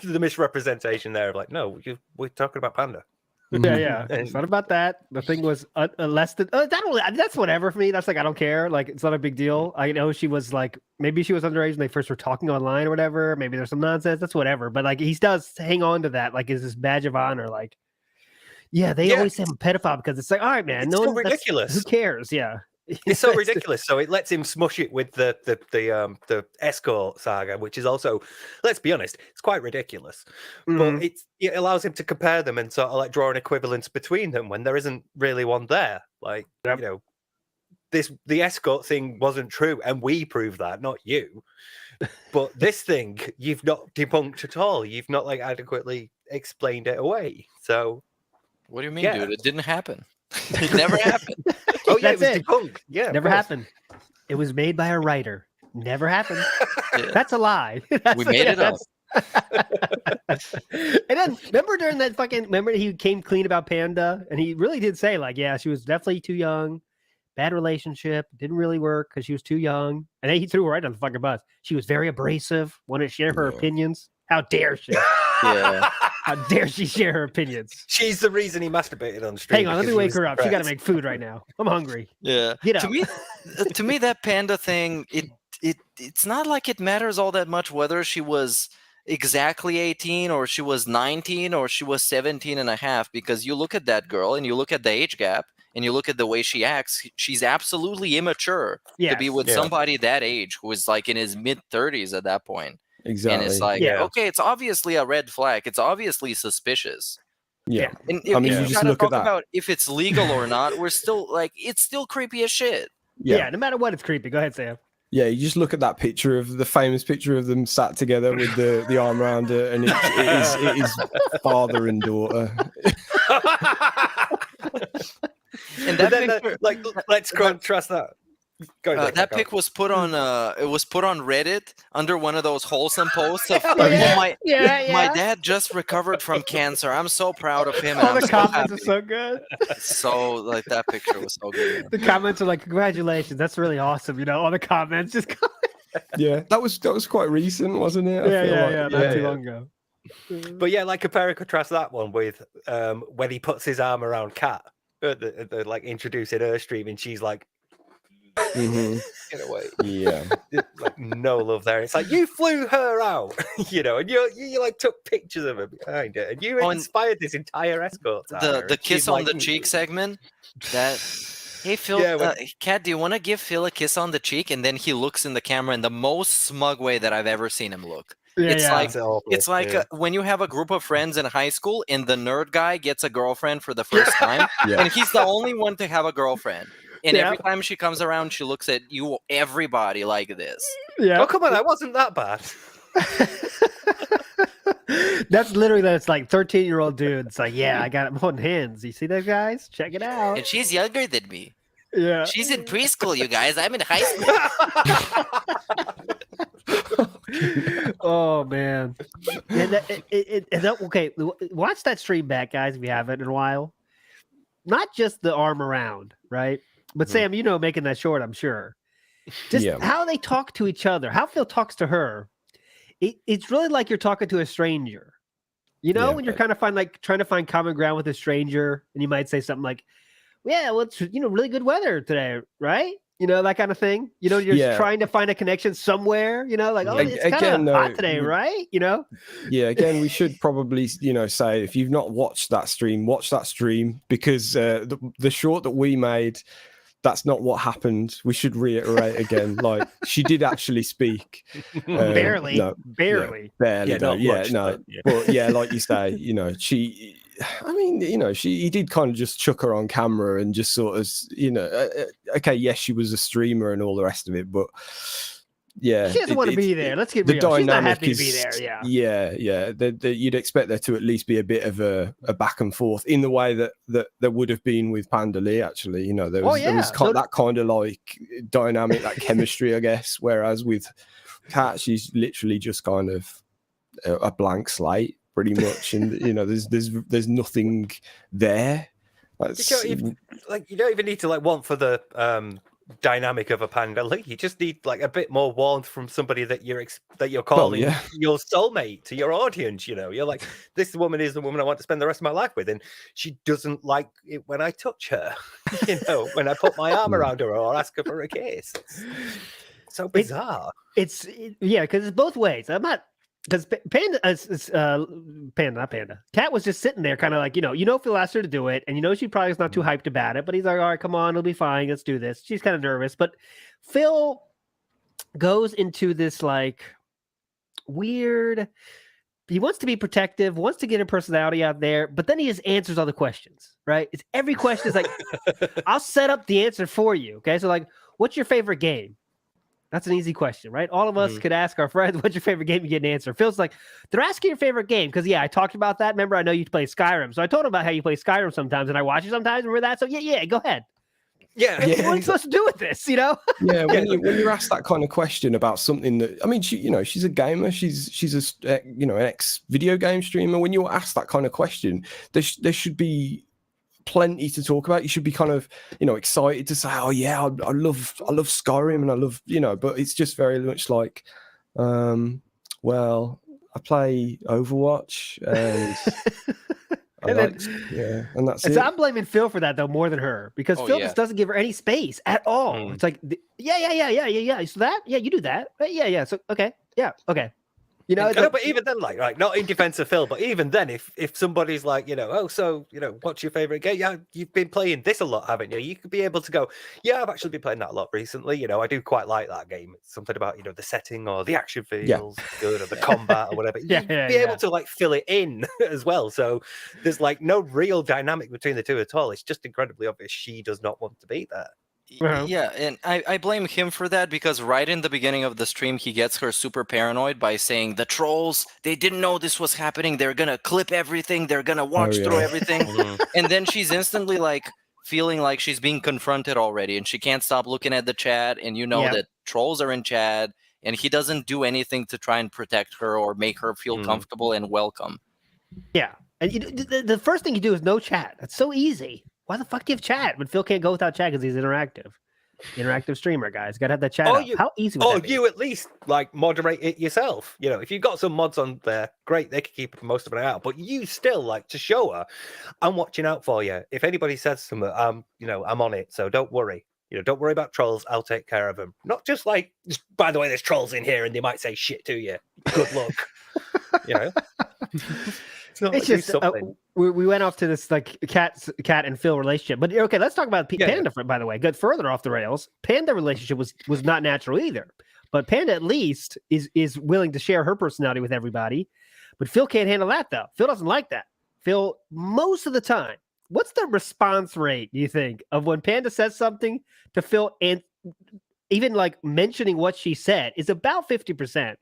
the misrepresentation there of like, no, we're talking about Panda. Yeah. It's not about that. The thing was less than that's whatever for me. That's like, I don't care. Like, it's not a big deal. I know she was like, maybe she was underage when they first were talking online or whatever. Maybe there's some nonsense. That's whatever. But like, he does hang on to that. Like, is this badge of honor? Like, Yeah, they Yeah. always say I'm a pedophile because it's like, all right, man, It's no so one, that's- ridiculous. Who cares? Yeah, It's so ridiculous. So it lets him smush it with the escort saga, which is also, let's be honest, it's quite ridiculous. Mhm. But it allows him to compare them and sort of like draw an equivalence between them when there isn't really one there. Like, Yep. you know, the escort thing wasn't true, and we proved that, not you. But this thing, you've not debunked at all. You've not like adequately explained it away. So What do you mean, Yeah. dude? It didn't happen. It never happened. oh yeah, That's it was it. debunked. Yeah, of Never course. happened. It was made by a writer. Never happened. Yeah. That's a lie. That's We made it up. And then remember he came clean about Panda, and he really did say like, yeah, she was definitely too young, bad relationship, didn't really work because she was too young, and then he threw her right on the fucking bus. She was very abrasive, wanted to share her opinions. How dare she? Yeah. How dare she share her opinions? She's the reason he masturbated on stream. Hang on, let me because he wake was her up. She got to depressed. make food right now. I'm hungry. Yeah. Get To up. me, that Panda thing, it's not like it matters all that much whether she was exactly 18 or she was 19 or she was 17 and a half, because you look at that girl and you look at the age gap and you look at the way she acts, she's absolutely immature to be Yes. with Yeah. somebody that age who was like in his mid 30s at that point. Exactly. And it's like, Yeah. okay, it's obviously a red flag. It's obviously suspicious. yeah. And if, I mean, if you you just gotta look at talk that. about if it's legal or not, we're still like, it's still creepy as shit. Yeah. No matter what, it's creepy. Go ahead, Sam. Yeah, you just look at that picture of the famous picture of them sat together with the arm around her, and it is father and daughter. And But that then, picture, like, let's contrast that. Go ahead, that go. pic was put on Reddit under one of those wholesome posts of Yeah. "Oh, my Yeah. dad just recovered from cancer. I'm so proud of him. And All I'm the so comments happy." are so good. So like that picture was so good. The comments are like, "Congratulations, that's really awesome." You know, all the comments just Yeah, that was quite recent, wasn't it? I feel like- not too long ago. But yeah, like compare and contrast that one with when he puts his arm around Kat, the like introducing her stream, and she's like, Mhm. get away. Yeah. Like no love there. It's like you flew her out, you know, and you like took pictures of her behind it, and you Oh, and inspired this entire escort. saga, The and kiss she's on like, the cheek segment. That hey Phil, Yeah, when- Kat, do you want to give Phil a kiss on the cheek? And then he looks in the camera in the most smug way that I've ever seen him look. It's like It's awful, it's like yeah. when you have a group of friends in high school and the nerd guy gets a girlfriend for the first time, Yeah. and he's the only one to have a girlfriend. And Yeah. every time she comes around, she looks at you, everybody like this. Yeah. Oh come on, that wasn't that bad. That's like 13-year-old dude. It's like, yeah, I got him holding hands. You see those guys? Check it out. And she's younger than me. Yeah. She's in preschool, you guys. I'm in high school. Oh man. Yeah, okay, watch that stream back, guys, if you haven't in a while. Not just the arm around, right? But Sam, you know, making that short, I'm sure. Just Yeah. how they talk to each other, how Phil talks to her. It's really like you're talking to a stranger. You know, Yeah. when you're kind of trying to find common ground with a stranger, and you might say something like, "Yeah, well, it's really good weather today, right?" You know, that kind of thing. You know, you're Yeah. just trying to find a connection somewhere. You know, like, "Oh, it's kind Again, of hot though, today, right?" You know. Yeah, again, we should probably, say if you've not watched that stream, watch that stream, because the short that we made, that's not what happened. We should reiterate again. Like, she did actually speak. Barely. No, Barely. barely. Yeah, no, not yeah, much, no. but, yeah. But yeah, like you say, she. I mean, he did kind of just chuck her on camera and just sort of, okay, yes, she was a streamer and all the rest of it, but yeah, She doesn't want to be there. Let's get the real. She's not dynamic happy to be is, there. Yeah. yeah. You'd expect there to at least be a bit of a back and forth in the way that there would have been with Panda Lee. Actually, there was, that kind of like dynamic, that chemistry, I guess. Whereas with Kat, she's literally just kind of a blank slate, pretty much, and there's nothing there. You don't even need to want for the dynamic of a Panda Lee. You just need like a bit more warmth from somebody that you're calling your soulmate to your audience. You're like, this woman is the woman I want to spend the rest of my life with, and she doesn't like it when I touch her. When I put my arm around her or ask her for a kiss. It's so bizarre. Because it's both ways. I'm not because Panda, not Panda. Cat was just sitting there, kind of like, Phil asked her to do it, and she probably is not too hyped about it. But he's like, all right, come on, it'll be fine. Let's do this. She's kind of nervous, but Phil goes into this like weird. He wants to be protective, wants to get her personality out there, but then he just answers all the questions. Right? It's every question is like, I'll set up the answer for you. Okay, so like, what's your favorite game? That's an easy question, right? All of us could ask our friends, what's your favorite game? You get an answer. Phil's like, they're asking your favorite game. Because, I talked about that. Remember, I know you play Skyrim. So I told him about how you play Skyrim sometimes, and I watch it sometimes. Remember that? So, yeah, go ahead. Yeah. What are you supposed to do with this, Yeah, when you're asked that kind of question about something that, I mean, she's a gamer. She's an ex-video game streamer. When you're asked that kind of question, there should be plenty to talk about. You should be kind of excited to say, oh yeah, I love Skyrim and I love but it's just very much like well, I play Overwatch and and that's it. So I'm blaming Phil for that though more than her, because Phil just doesn't give her any space at all. It's like yeah. So that you do that, yeah. So okay. But even then, like not in defense of Phil, but even then, if somebody's like, what's your favorite game? Yeah, you've been playing this a lot, haven't you? You could be able to go, yeah, I've actually been playing that a lot recently. I do quite like that game. It's something about the setting or the action feels good, or the combat or whatever. You'd be able to like fill it in as well. So there's like no real dynamic between the two at all. It's just incredibly obvious she does not want to be there. Yeah, and I blame him for that, because right in the beginning of the stream, he gets her super paranoid by saying, the trolls, they didn't know this was happening. They're going to clip everything. They're going to watch through everything. And then she's instantly like feeling like she's being confronted already, and she can't stop looking at the chat. And that trolls are in chat, and he doesn't do anything to try and protect her or make her feel comfortable and welcome. Yeah. And the first thing you do is no chat. That's so easy. Why the fuck do you have chat? But Phil can't go without chat because he's interactive streamer, guys. Got to have that chat. How easy would that be? You at least like moderate it yourself. If you've got some mods on there, great, they can keep most of it out. But you still like to show her, I'm watching out for you. If anybody says something, I'm on it. So don't worry. Don't worry about trolls. I'll take care of them. Not just like, by the way, there's trolls in here and they might say shit to you. Good luck. It's just we went off to this like cat and Phil relationship, but okay, let's talk about Panda. By the way, got further off the rails. Panda relationship was not natural either, but Panda at least is willing to share her personality with everybody. But Phil can't handle that though. Phil doesn't like that. Phil, most of the time, what's the response rate, do you think, of when Panda says something to Phil, and even like mentioning what she said is about 50%.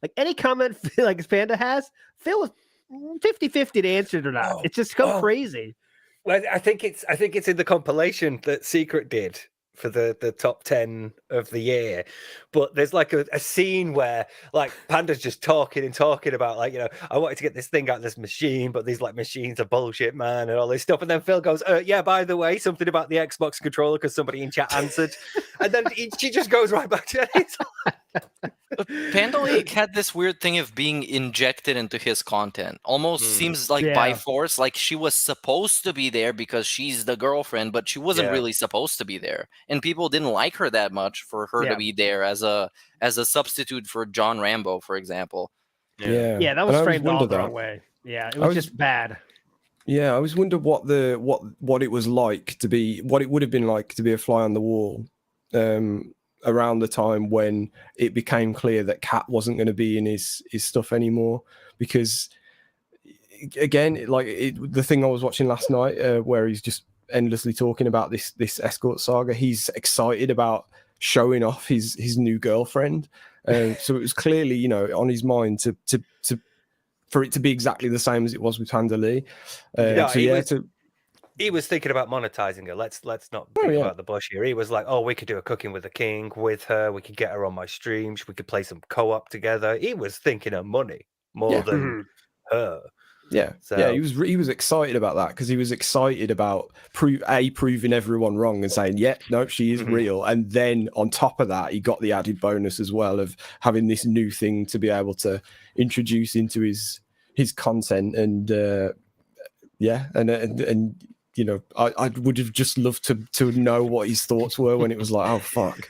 Like any comment like Panda has, Phil is 50-50 to answer it or not. It's just so crazy. Well, I think it's in the compilation that Secret did for the top 10 of the year, but there's like a scene where like Panda's just talking about like, I wanted to get this thing out of this machine, but these like machines are bullshit, man, and all this stuff. And then Phil goes, yeah, by the way, something about the Xbox controller because somebody in chat answered. And then she just goes right back to it. Panda had this weird thing of being injected into his content. Almost seems like by force, like she was supposed to be there because she's the girlfriend, but she wasn't really supposed to be there. And people didn't like her that much for her to be there as a substitute for John Rambo, for example. Yeah, that was framed all the wrong way. Yeah, it was just bad. Yeah, I always wondered what it was like to be, what it would have been like to be a fly on the wall around the time when it became clear that Cat wasn't going to be in his stuff anymore. Because again, the thing I was watching last night where he's just endlessly talking about this escort saga, he's excited about showing off his new girlfriend. So it was clearly, on his mind to for it to be exactly the same as it was with Panda Lee. He was thinking about monetizing her. Let's not think about the bush here. He was like, we could do a Cooking with the King with her. We could get her on my streams. We could play some co-op together. He was thinking of money more than her. Yeah, so he was excited about that because he was excited about proving everyone wrong and saying, no, she is real. And then on top of that, he got the added bonus as well of having this new thing to be able to introduce into his content. And and I would have just loved to know what his thoughts were when it was like, oh fuck,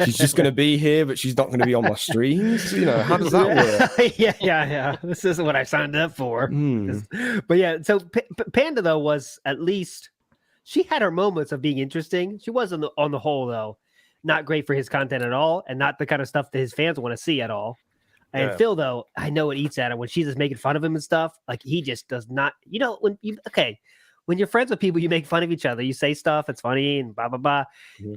she's just going to be here, but she's not going to be on my streams. How does that work? Yeah. This isn't what I signed up for. But yeah, so Panda though was at least she had her moments of being interesting. She was on the whole though not great for his content at all, and not the kind of stuff that his fans want to see at all. And Phil though, I know it eats at him when she's just making fun of him and stuff. Like he just does not. When you're friends with people, you make fun of each other. You say stuff, it's funny, and blah, blah, blah.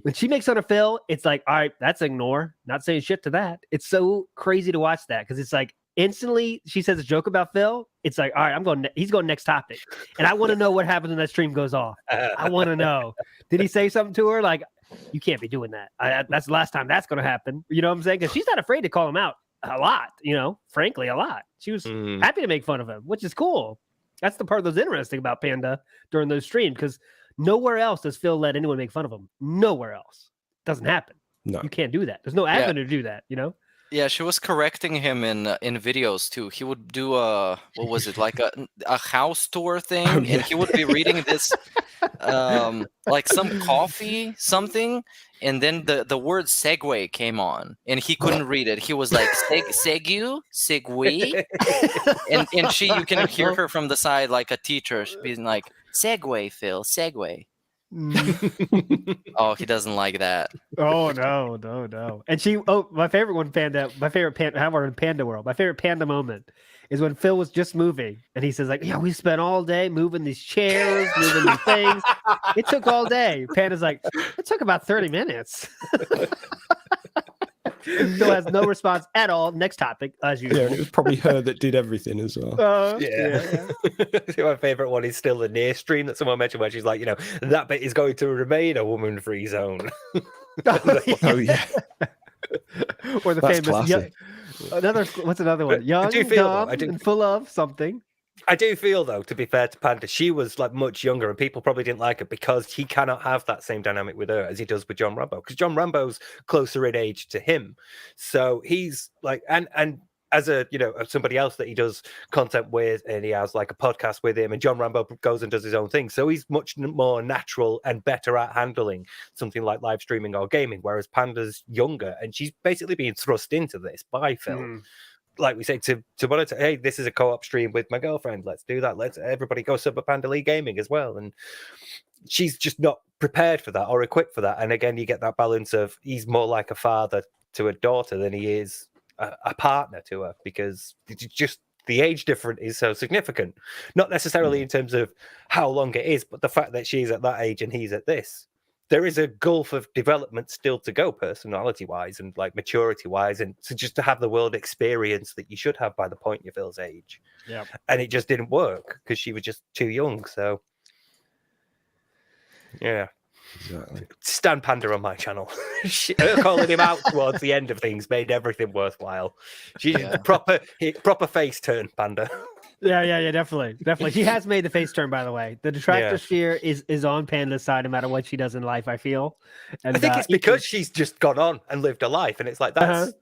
When she makes fun of Phil, it's like, all right, that's ignore. Not saying shit to that. It's so crazy to watch that because it's like instantly she says a joke about Phil. It's like, all right, he's going next topic. And I want to know what happens when that stream goes off. I want to know. Did he say something to her? Like, you can't be doing that. That's the last time that's going to happen. You know what I'm saying? Because she's not afraid to call him out a lot, frankly, a lot. She was happy to make fun of him, which is cool. That's the part that's interesting about Panda during those streams, because nowhere else does Phil let anyone make fun of him. Nowhere else. Doesn't happen. No. You can't do that. There's no avenue to do that, Yeah, she was correcting him in videos too. He would do what was it, like a house tour thing, and he would be reading this like some coffee something, and then the word segue came on, and he couldn't read it. He was like segue, and you can hear her from the side like a teacher being like, segue, Phil, segue. Oh, he doesn't like that. Oh no. And my favorite one, Panda, how are in Panda world? My favorite Panda moment is when Phil was just moving and he says like, yeah, we spent all day moving these chairs, moving these things. It took all day. Panda's like, it took about 30 minutes. Phil has no response at all. Next topic, as usual. Yeah, and it was probably her that did everything as well. Yeah. My favorite one is still the near stream that someone mentioned where she's like, that bit is going to remain a woman-free zone. Oh yeah. Or the That's famous what's another one? Young, dumb, and full of something. I do feel, though, to be fair to Panda, she was like much younger, and people probably didn't like her because he cannot have that same dynamic with her as he does with John Rambo. Because John Rambo's closer in age to him, so he's like, and as a somebody else that he does content with, and he has like a podcast with him, and John Rambo goes and does his own thing, so he's much more natural and better at handling something like live streaming or gaming. Whereas Panda's younger, and she's basically being thrust into this by Phil. Like we say to monitor, hey, this is a co-op stream with my girlfriend. Let's do that. Let's everybody go sub a Panda League Gaming as well. And she's just not prepared for that or equipped for that. And again, you get that balance of he's more like a father to a daughter than he is a partner to her, because just the age difference is so significant. Not necessarily in terms of how long it is, but the fact that she's at that age and he's at this. There is a gulf of development still to go, personality-wise and like maturity-wise, and to have the world experience that you should have by the point you Phil's age. Yeah, and it just didn't work because she was just too young. So, yeah, exactly. Stan Panda on my channel. Calling him out towards the end of things made everything worthwhile. She's proper face turn, Panda. Yeah, definitely. She has made the face turn, by the way. The detractor sphere is on Panda's side no matter what she does in life, I feel. And I think it's because she's just gone on and lived a life, and it's like that's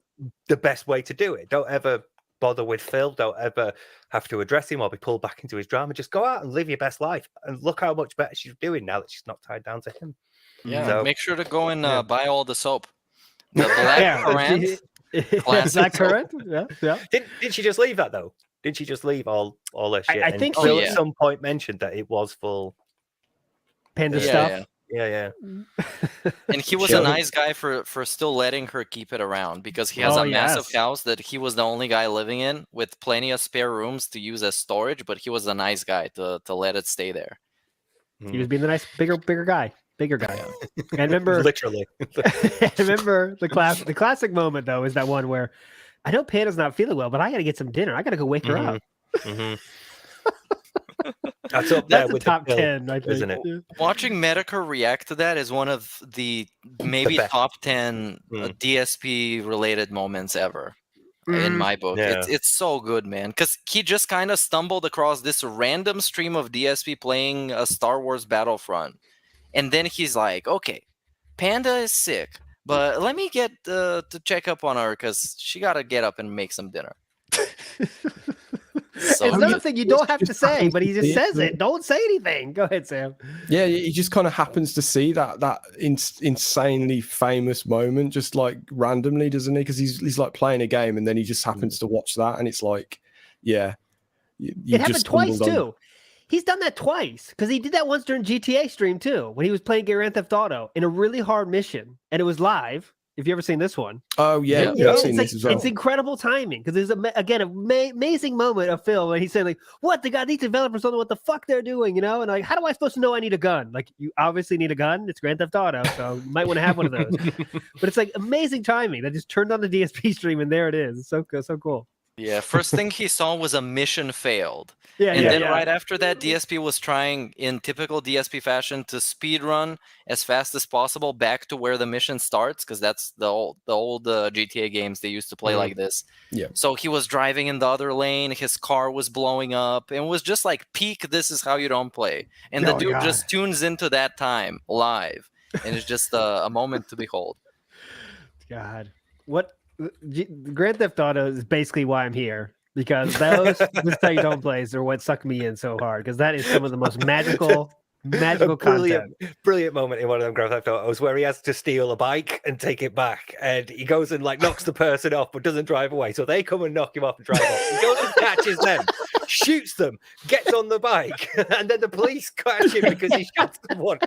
the best way to do it. Don't ever bother with Phil. Don't ever have to address him or be pulled back into his drama. Just go out and live your best life, and look how much better she's doing now that she's not tied down to him. Yeah, so, make sure to go and buy all the soap. The black currant. Black currant? Yeah. Didn't she just leave that though? Did she just leave all her shit? I think Phil at some point mentioned that it was full Panda stuff. Yeah. And he was a nice guy for still letting her keep it around, because he has a massive house that he was the only guy living in with plenty of spare rooms to use as storage, but he was a nice guy to let it stay there. He was being the nice, bigger guy. And remember, literally. I remember the classic moment though is that one where I know Panda's not feeling well, but I got to get some dinner. I got to go wake her up. That's up there That's with the top the 10, I think. Isn't it? Watching Medicare react to that is one of the maybe top 10 DSP related moments ever in my book. Yeah. It's so good, man, because he just kind of stumbled across this random stream of DSP playing a Star Wars Battlefront, and then he's like, okay, Panda is sick, but let me get to check up on her because she got to get up and make some dinner. So It's another good. thing you don't have to just say, happens but he to just see it, says doesn't it. Don't say anything. Go ahead, Sam. Yeah, he just kind of happens to see that insanely famous moment just like randomly, doesn't he? Because he's like playing a game and then he just happens to watch that, and it's like, yeah, you It happened just twice stumbled on- too. He's done that twice because he did that once during GTA stream too, when he was playing Grand Theft Auto in a really hard mission, and it was live. If you ever seen this one, Oh yeah, Yeah, I've it's seen like, this as well. it's incredible timing because there's again amazing moment of film where he's saying like, "What these developers don't know what the fuck they're doing," you know, and like, how am I supposed to know I need a gun? Like, you obviously need a gun. It's Grand Theft Auto, so you might want to have one of those. But it's like amazing timing. That just turned on the DSP stream and there it is. It's so cool. Yeah, first thing he saw was a mission failed. Yeah, And yeah, then yeah. right after that, DSP was trying, in typical DSP fashion, to speed run as fast as possible back to where the mission starts, because that's the old GTA games they used to play like this. Yeah. So he was driving in the other lane, his car was blowing up, and it was just like peak. This is how you don't play, and the Oh, dude God. just tunes into that time live, and it's just a moment to behold. God, what Grand Theft Auto is basically why I'm here, because those this is how you don't plays are what suck me in so hard, because that is some of the most magical A content. brilliant moment in one of them Grand Theft Autos where he has to steal a bike and take it back, and he goes and like knocks the person off but doesn't drive away, so they come and knock him off and drive off. He goes and catches them, shoots them, gets on the bike, and then the police catch him because he shot someone.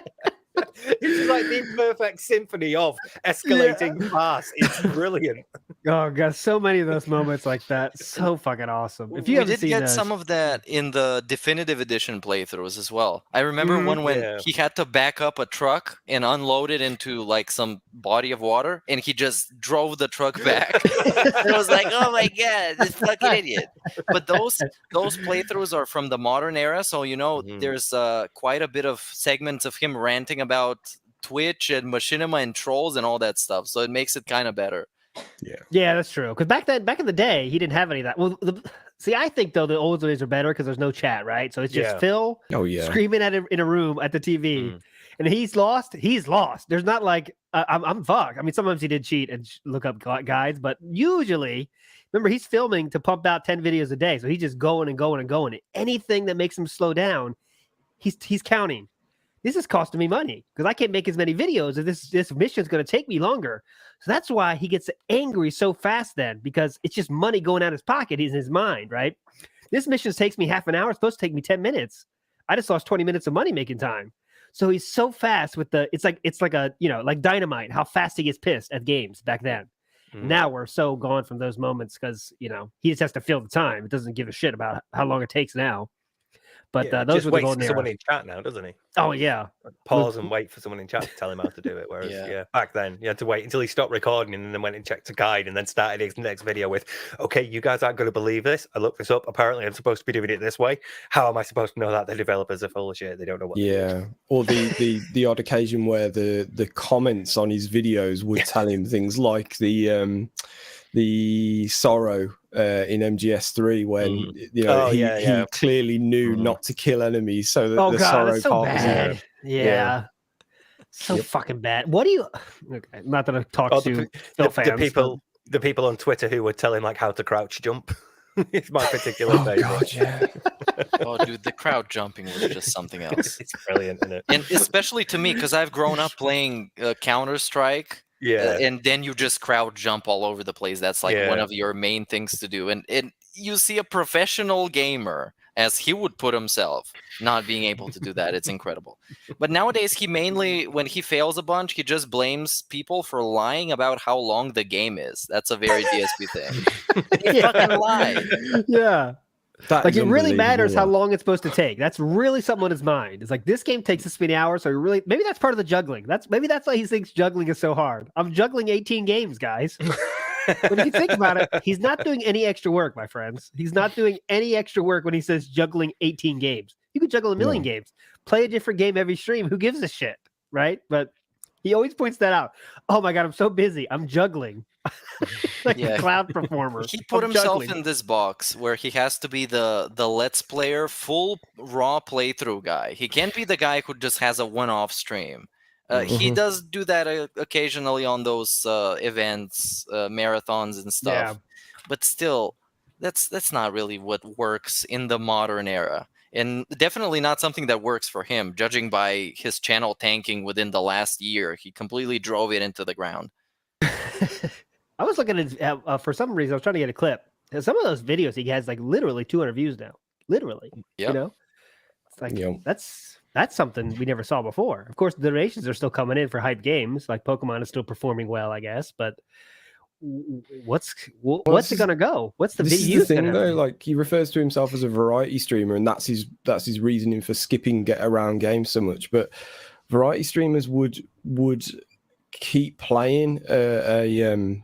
It's like the perfect symphony of escalating fast. It's brilliant. Oh god, so many of those moments like that, so fucking awesome. If you We haven't did seen get those, some of that in the definitive edition playthroughs as well. I remember one when Yeah. he had to back up a truck and unload it into like some body of water, and he just drove the truck back. And I was like, "Oh my god, this fucking idiot!" But those playthroughs are from the modern era, so you know there's quite a bit of segments of him ranting about Twitch and Machinima and trolls and all that stuff. So it makes it kind of better. yeah, that's true. Because back in the day, he didn't have any of that. Well, see, I think though the old days are better because there's no chat, right? So it's just Yeah. Phil Oh yeah. screaming at him in a room at the TV, and he's lost. He's lost. There's not like I'm fucked. I mean, sometimes he did cheat and look up guides, but usually, remember, he's filming to pump out 10 videos a day, so he's just going and going and going. Anything that makes him slow down, he's counting. This is costing me money because I can't make as many videos if this mission's going to take me longer. So that's why he gets angry so fast then, because it's just money going out his pocket. He's in his mind, right? This mission takes me half an hour. It's supposed to take me 10 minutes. I just lost 20 minutes of money making time. So he's so fast with it's like a, you know, like Dynamite, how fast he gets pissed at games back then. Now we're so gone from those moments because, you know, he just has to fill the time. It doesn't give a shit about how long it takes now. But Yeah, those just were the waits golden for someone era. in chat now, doesn't he? Oh yeah, Pause and wait for someone in chat to tell him how to do it. Whereas, Yeah. back then you had to wait until he stopped recording and then went and checked a guide and then started his next video with, "Okay, you guys aren't going to believe this. I looked this up. Apparently, I'm supposed to be doing it this way. How am I supposed to know that? The developers are full of shit. They don't know what." Yeah, or the odd occasion where the comments on his videos would tell him things like the sorrow in MGS3 when you know Oh, he yeah. clearly knew not to kill enemies, so that oh the god, sorrow that's so part was in bad. there. Yeah. So fucking bad. What do you? Okay, not that I talk Oh, to Phil fans. the people on Twitter who would tell him like how to crouch jump. It's my particular favorite. God, yeah. Oh, dude, the crowd jumping was just something else. It's brilliant, isn't it? And especially to me, because I've grown up playing Counter-Strike. Yeah. And then you just crowd jump all over the place. That's like one of your main things to do. And you see a professional gamer, as he would put himself, not being able to do that. It's incredible. But nowadays, he mainly, when he fails a bunch, he just blames people for lying about how long the game is. That's a very DSP thing. They fucking lie. Yeah. That Like is it really matters how unbelievable. long it's supposed to take. That's really something on his mind. It's like this game takes this many hours, so really maybe that's part of the juggling. Maybe that's why he thinks juggling is so hard. I'm juggling 18 games, guys. But if you think about it, he's not doing any extra work, my friends. He's not doing any extra work when he says juggling 18 games. You could juggle a million games. Play a different game every stream. Who gives a shit, right? But he always points that out. Oh my god, I'm so busy. I'm juggling. Like a cloud performer. He put I'm himself juggling. in this box where he has to be the let's player, full raw playthrough guy. He can't be the guy who just has a one-off stream. He does do that occasionally on those events, marathons and stuff. Yeah. But still, that's not really what works in the modern era. And definitely not something that works for him, judging by his channel tanking within the last year. He completely drove it into the ground. I was looking at for some reason I was trying to get a clip. And some of those videos he has like literally 200 views now. Literally, Yep. you know, it's like Yep. that's something we never saw before. Of course, the donations are still coming in for hype games. Like Pokemon is still performing well, I guess. But what's it gonna go? What's the This is video the thing though, like he refers to himself as a variety streamer, and that's his reasoning for skipping get around games so much. But variety streamers would keep playing a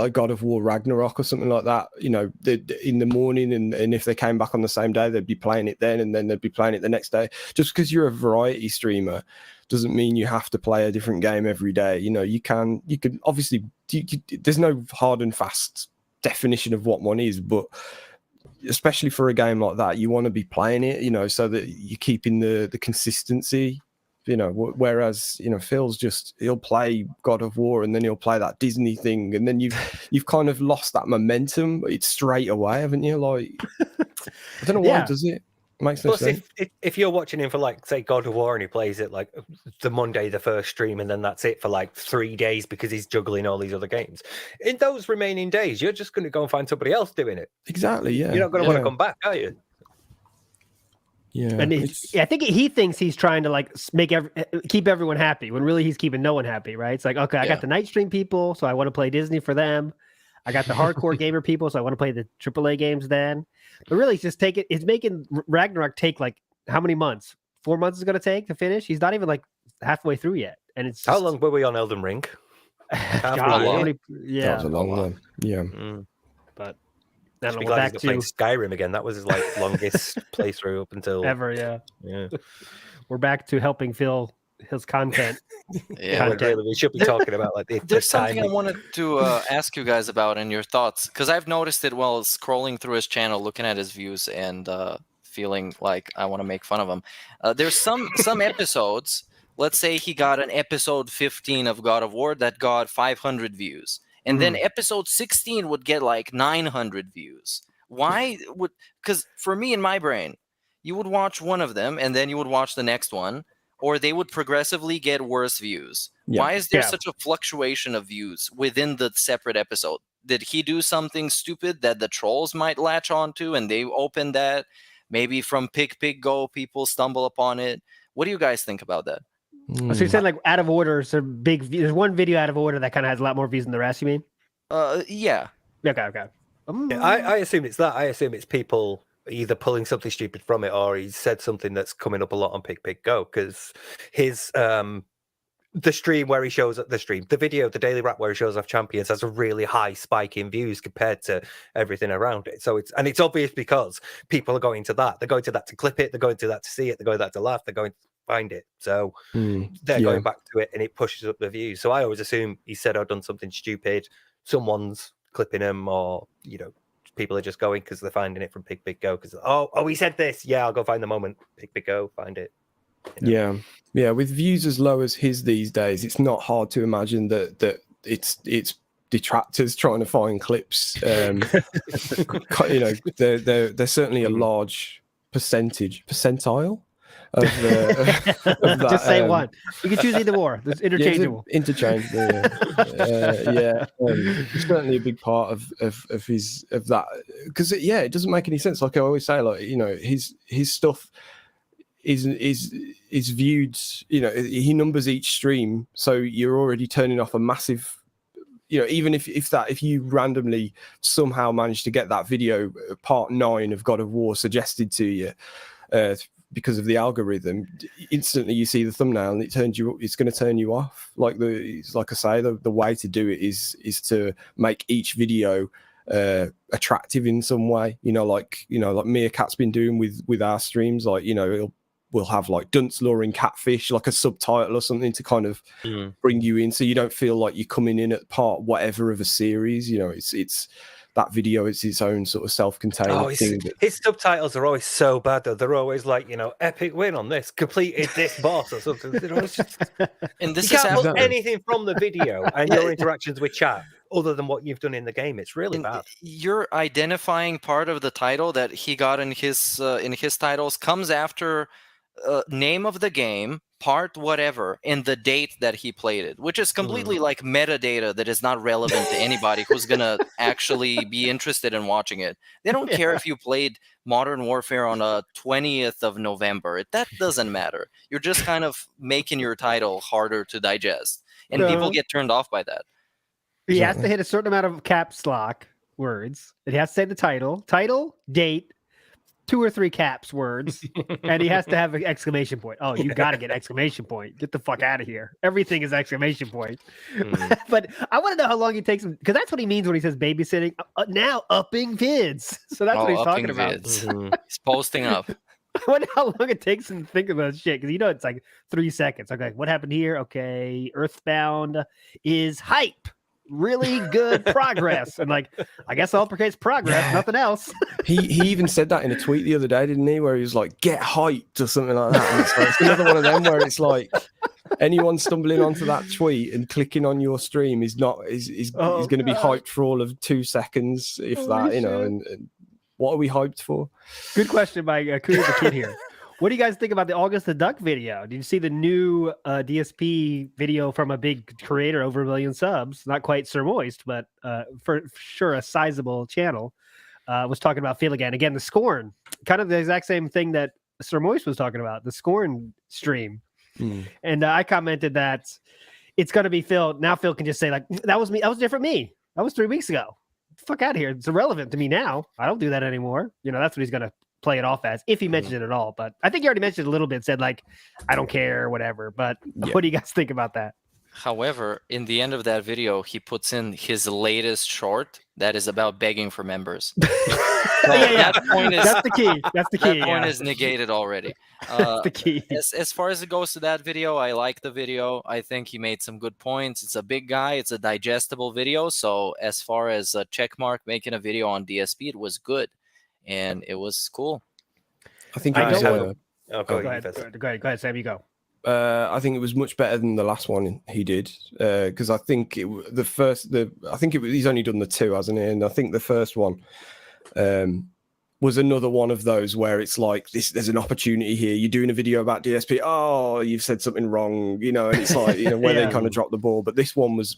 God of War Ragnarok or something like that, in the morning, and if they came back on the same day, they'd be playing it then, and then they'd be playing it the next day. Just because you're a variety streamer doesn't mean you have to play a different game every day. You can obviously, there's no hard and fast definition of what one is, but especially for a game like that, you want to be playing it, so that you're keeping the consistency. Whereas Phil's he'll play God of War and then he'll play that Disney thing, and then you've kind of lost that momentum. It's straight away, haven't you? Like, I don't know why does it. Makes no sense. If you're watching him for like say God of War and he plays it like the Monday the first stream and then that's it for like 3 days because he's juggling all these other games, in those remaining days you're just going to go and find somebody else doing it. Exactly. Yeah. You're not going to want to come back, are you? Yeah, and I think he thinks he's trying to like keep everyone happy when really he's keeping no one happy, right? It's like, okay, I got the night stream people, so I want to play Disney for them. I got the hardcore gamer people, so I want to play the AAA games then. But really, it's making Ragnarok take like how many months? 4 months is going to take to finish. He's not even like halfway through yet, and it's how long were we on Elden Ring? God, that was a long one. Yeah, but. I don't know, glad he's playing Skyrim again. That was his like longest playthrough up until ever. Yeah. We're back to helping Phil his content. We should be talking about like there's something I wanted to ask you guys about and your thoughts, because I've noticed it while scrolling through his channel, looking at his views, and feeling like I want to make fun of him. There's some episodes. Let's say he got an episode 15 of God of War that got 500 views. And then episode 16 would get like 900 views. Why would? Because for me, in my brain, you would watch one of them and then you would watch the next one, or they would progressively get worse views. Yeah. Why is there such a fluctuation of views within the separate episode? Did he do something stupid that the trolls might latch onto and they open that? Maybe from Pig Go, people stumble upon it. What do you guys think about that? So you're saying like out of order, so there's one video out of order that kind of has a lot more views than the rest, you mean? Yeah. Okay. I assume it's that. I assume it's people either pulling something stupid from it or he said something that's coming up a lot on Pig Go, because his the stream where he shows up the video, the daily wrap where he shows off champions has a really high spike in views compared to everything around it. So it's obvious because people are going to that. They're going to that to clip it. They're going to that to see it. They're going to that to laugh. They're going to find it. So they're going back to it and it pushes up the views. So I always assume he said or done something stupid. Someone's clipping him, or people are just going because they're finding it from Pig Go because he said this. Yeah, I'll go find the moment. Pig Go, find it. Yeah. With views as low as his these days, it's not hard to imagine that it's detractors trying to find clips. They're certainly a large percentile of that. Just say one. You can choose either or. It's interchangeable. Interchangeable. It's certainly a big part of that, because it doesn't make any sense. Like I always say, like his stuff is viewed. He numbers each stream, so you're already turning off a massive. Even if you randomly somehow manage to get that video part 9 of God of War suggested to you. Because of the algorithm, instantly you see the thumbnail and it's going to turn you off. Like I say, the way to do it is to make each video attractive in some way. Like Meerkat's been doing with our streams. Like we'll have like Dunce luring Catfish, like a subtitle or something to kind of bring you in, so you don't feel like you're coming in at part whatever of a series. It's that video is its own sort of self-contained thing. His subtitles are always so bad though. They're always like, epic win on this, completed this boss or something. They're always just... And this you is can't put Exactly. anything from the video and your interactions with chat other than what you've done in the game. It's really bad. You're identifying part of the title that he got in his titles comes after name of the game, part whatever, and the date that he played it, which is completely like metadata that is not relevant to anybody who's gonna actually be interested in watching it. They don't care if you played Modern Warfare on a 20th of November. That doesn't matter. You're just kind of making your title harder to digest, and people get turned off by that. He has to hit a certain amount of caps lock words. It has to say the title, date, 2 or 3 caps words, and he has to have an exclamation point. Oh, you got to get exclamation point. Get the fuck out of here. Everything is exclamation point. But I want to know how long it takes him, because that's what he means when he says babysitting. Now upping vids. So that's what he's talking about. He's posting up. I wonder how long it takes him to think about shit, because it's like 3 seconds. Okay, what happened here? Okay, Earthbound is hype. Really good progress, and like, I guess uppercase progress, nothing else. He even said that in a tweet the other day, didn't he? Where he was like, "Get hyped" or something like that. And it's another one of them where it's like, anyone stumbling onto that tweet and clicking on your stream is going to be hyped for all of 2 seconds, if that. And what are we hyped for? Good question by Cootie the Kid here. What do you guys think about the August the Duck video? Did you see the new DSP video from a big creator, over 1 million subs? Not quite Sir Moist, but for sure a sizable channel. Was talking about Feel Again. Again, the Scorn. Kind of the exact same thing that Sir Moist was talking about, the Scorn stream. And I commented that it's going to be Phil. Now Phil can just say, like, that was me. That was different me. That was 3 weeks ago. Fuck out of here. It's irrelevant to me now. I don't do that anymore. That's what he's going to play it off as, if he mentions it at all. But I think he already mentioned it a little bit, said like, I don't care, whatever. But what do you guys think about that? However, in the end of that video, he puts in his latest short that is about begging for members. That point is, that's the key. That's the key. That point is negated already. That's the key. As far as it goes to that video, I like the video. I think he made some good points. It's a big guy. It's a digestible video. So as far as a checkmark making a video on DSP, it was good. And it was cool. I think go ahead, Sam, you go. I think it was much better than the last one he did, because I think he's only done the 2, hasn't he? And I think the first one was another one of those where it's like, there's an opportunity here. You're doing a video about DSP. Oh, you've said something wrong, and it's like, where they kind of dropped the ball. But this one was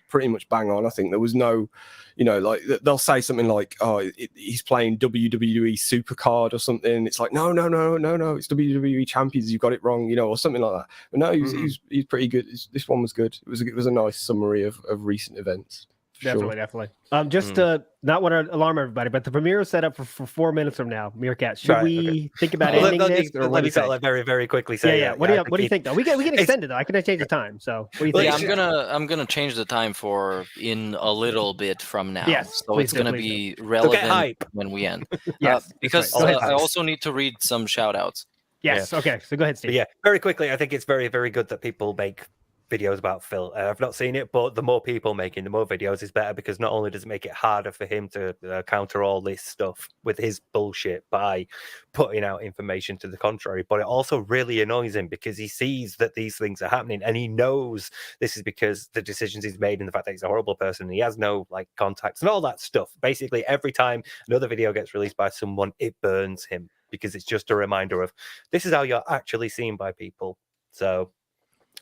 pretty much bang on. I think there was no, like they'll say something like, oh, he's playing WWE Supercard or something. It's like, no, it's WWE Champions. You got it wrong, or something like that. But no, he's pretty good. This one was good. It was a nice summary of recent events. Definitely. Just to not want to alarm everybody, but the premiere is set up for 4 minutes from now. Meerkat, should we think about ending this? Or let me very, very quickly say. Yeah. What do you think though? We can extend it though. I can change the time. So what do you think? Yeah, I'm gonna change the time for in a little bit from now. Yes, so it's gonna be relevant when we end. Yes, because I also need to read some shout outs. Yes. Yeah. Okay. So go ahead, Steve. But yeah, very quickly. I think it's very, very good that people make videos about Phil. I've not seen it, but the more people making, the more videos is better, because not only does it make it harder for him to counter all this stuff with his bullshit by putting out information to the contrary, but it also really annoys him because he sees that these things are happening and he knows this is because the decisions he's made and the fact that he's a horrible person and he has no contacts and all that stuff. Basically, every time another video gets released by someone, it burns him because it's just a reminder of this is how you're actually seen by people. So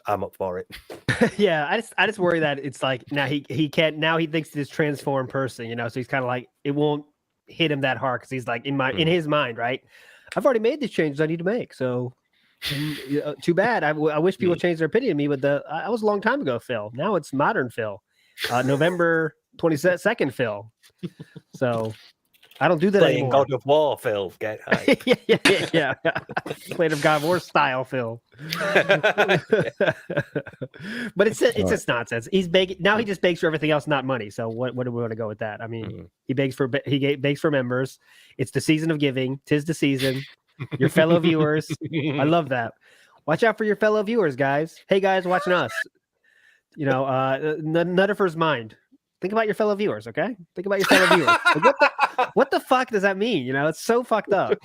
I'm up for it. Yeah, I just worry that it's like now he can't, now he thinks this transformed person, so he's kind of like, it won't hit him that hard because he's like in his mind, right? I've already made these changes I need to make, so too bad. I wish people changed their opinion of me, but I was a long time ago, Phil. Now it's modern Phil, November 22nd, Phil. So I don't do that Playing anymore. God of War, Phil. Get hyped. yeah. Playing of God of War style, Phil. But it's just nonsense. He's begging now. He just begs for everything else, not money. So what do we want to go with that? I mean, he begs for members. It's the season of giving. 'Tis the season. Your fellow viewers. I love that. Watch out for your fellow viewers, guys. Hey guys, watching us. Nutterfer's mind. Think about your fellow viewers, okay? Think about your fellow viewers. Like, what the fuck does that mean? You know, it's so fucked up.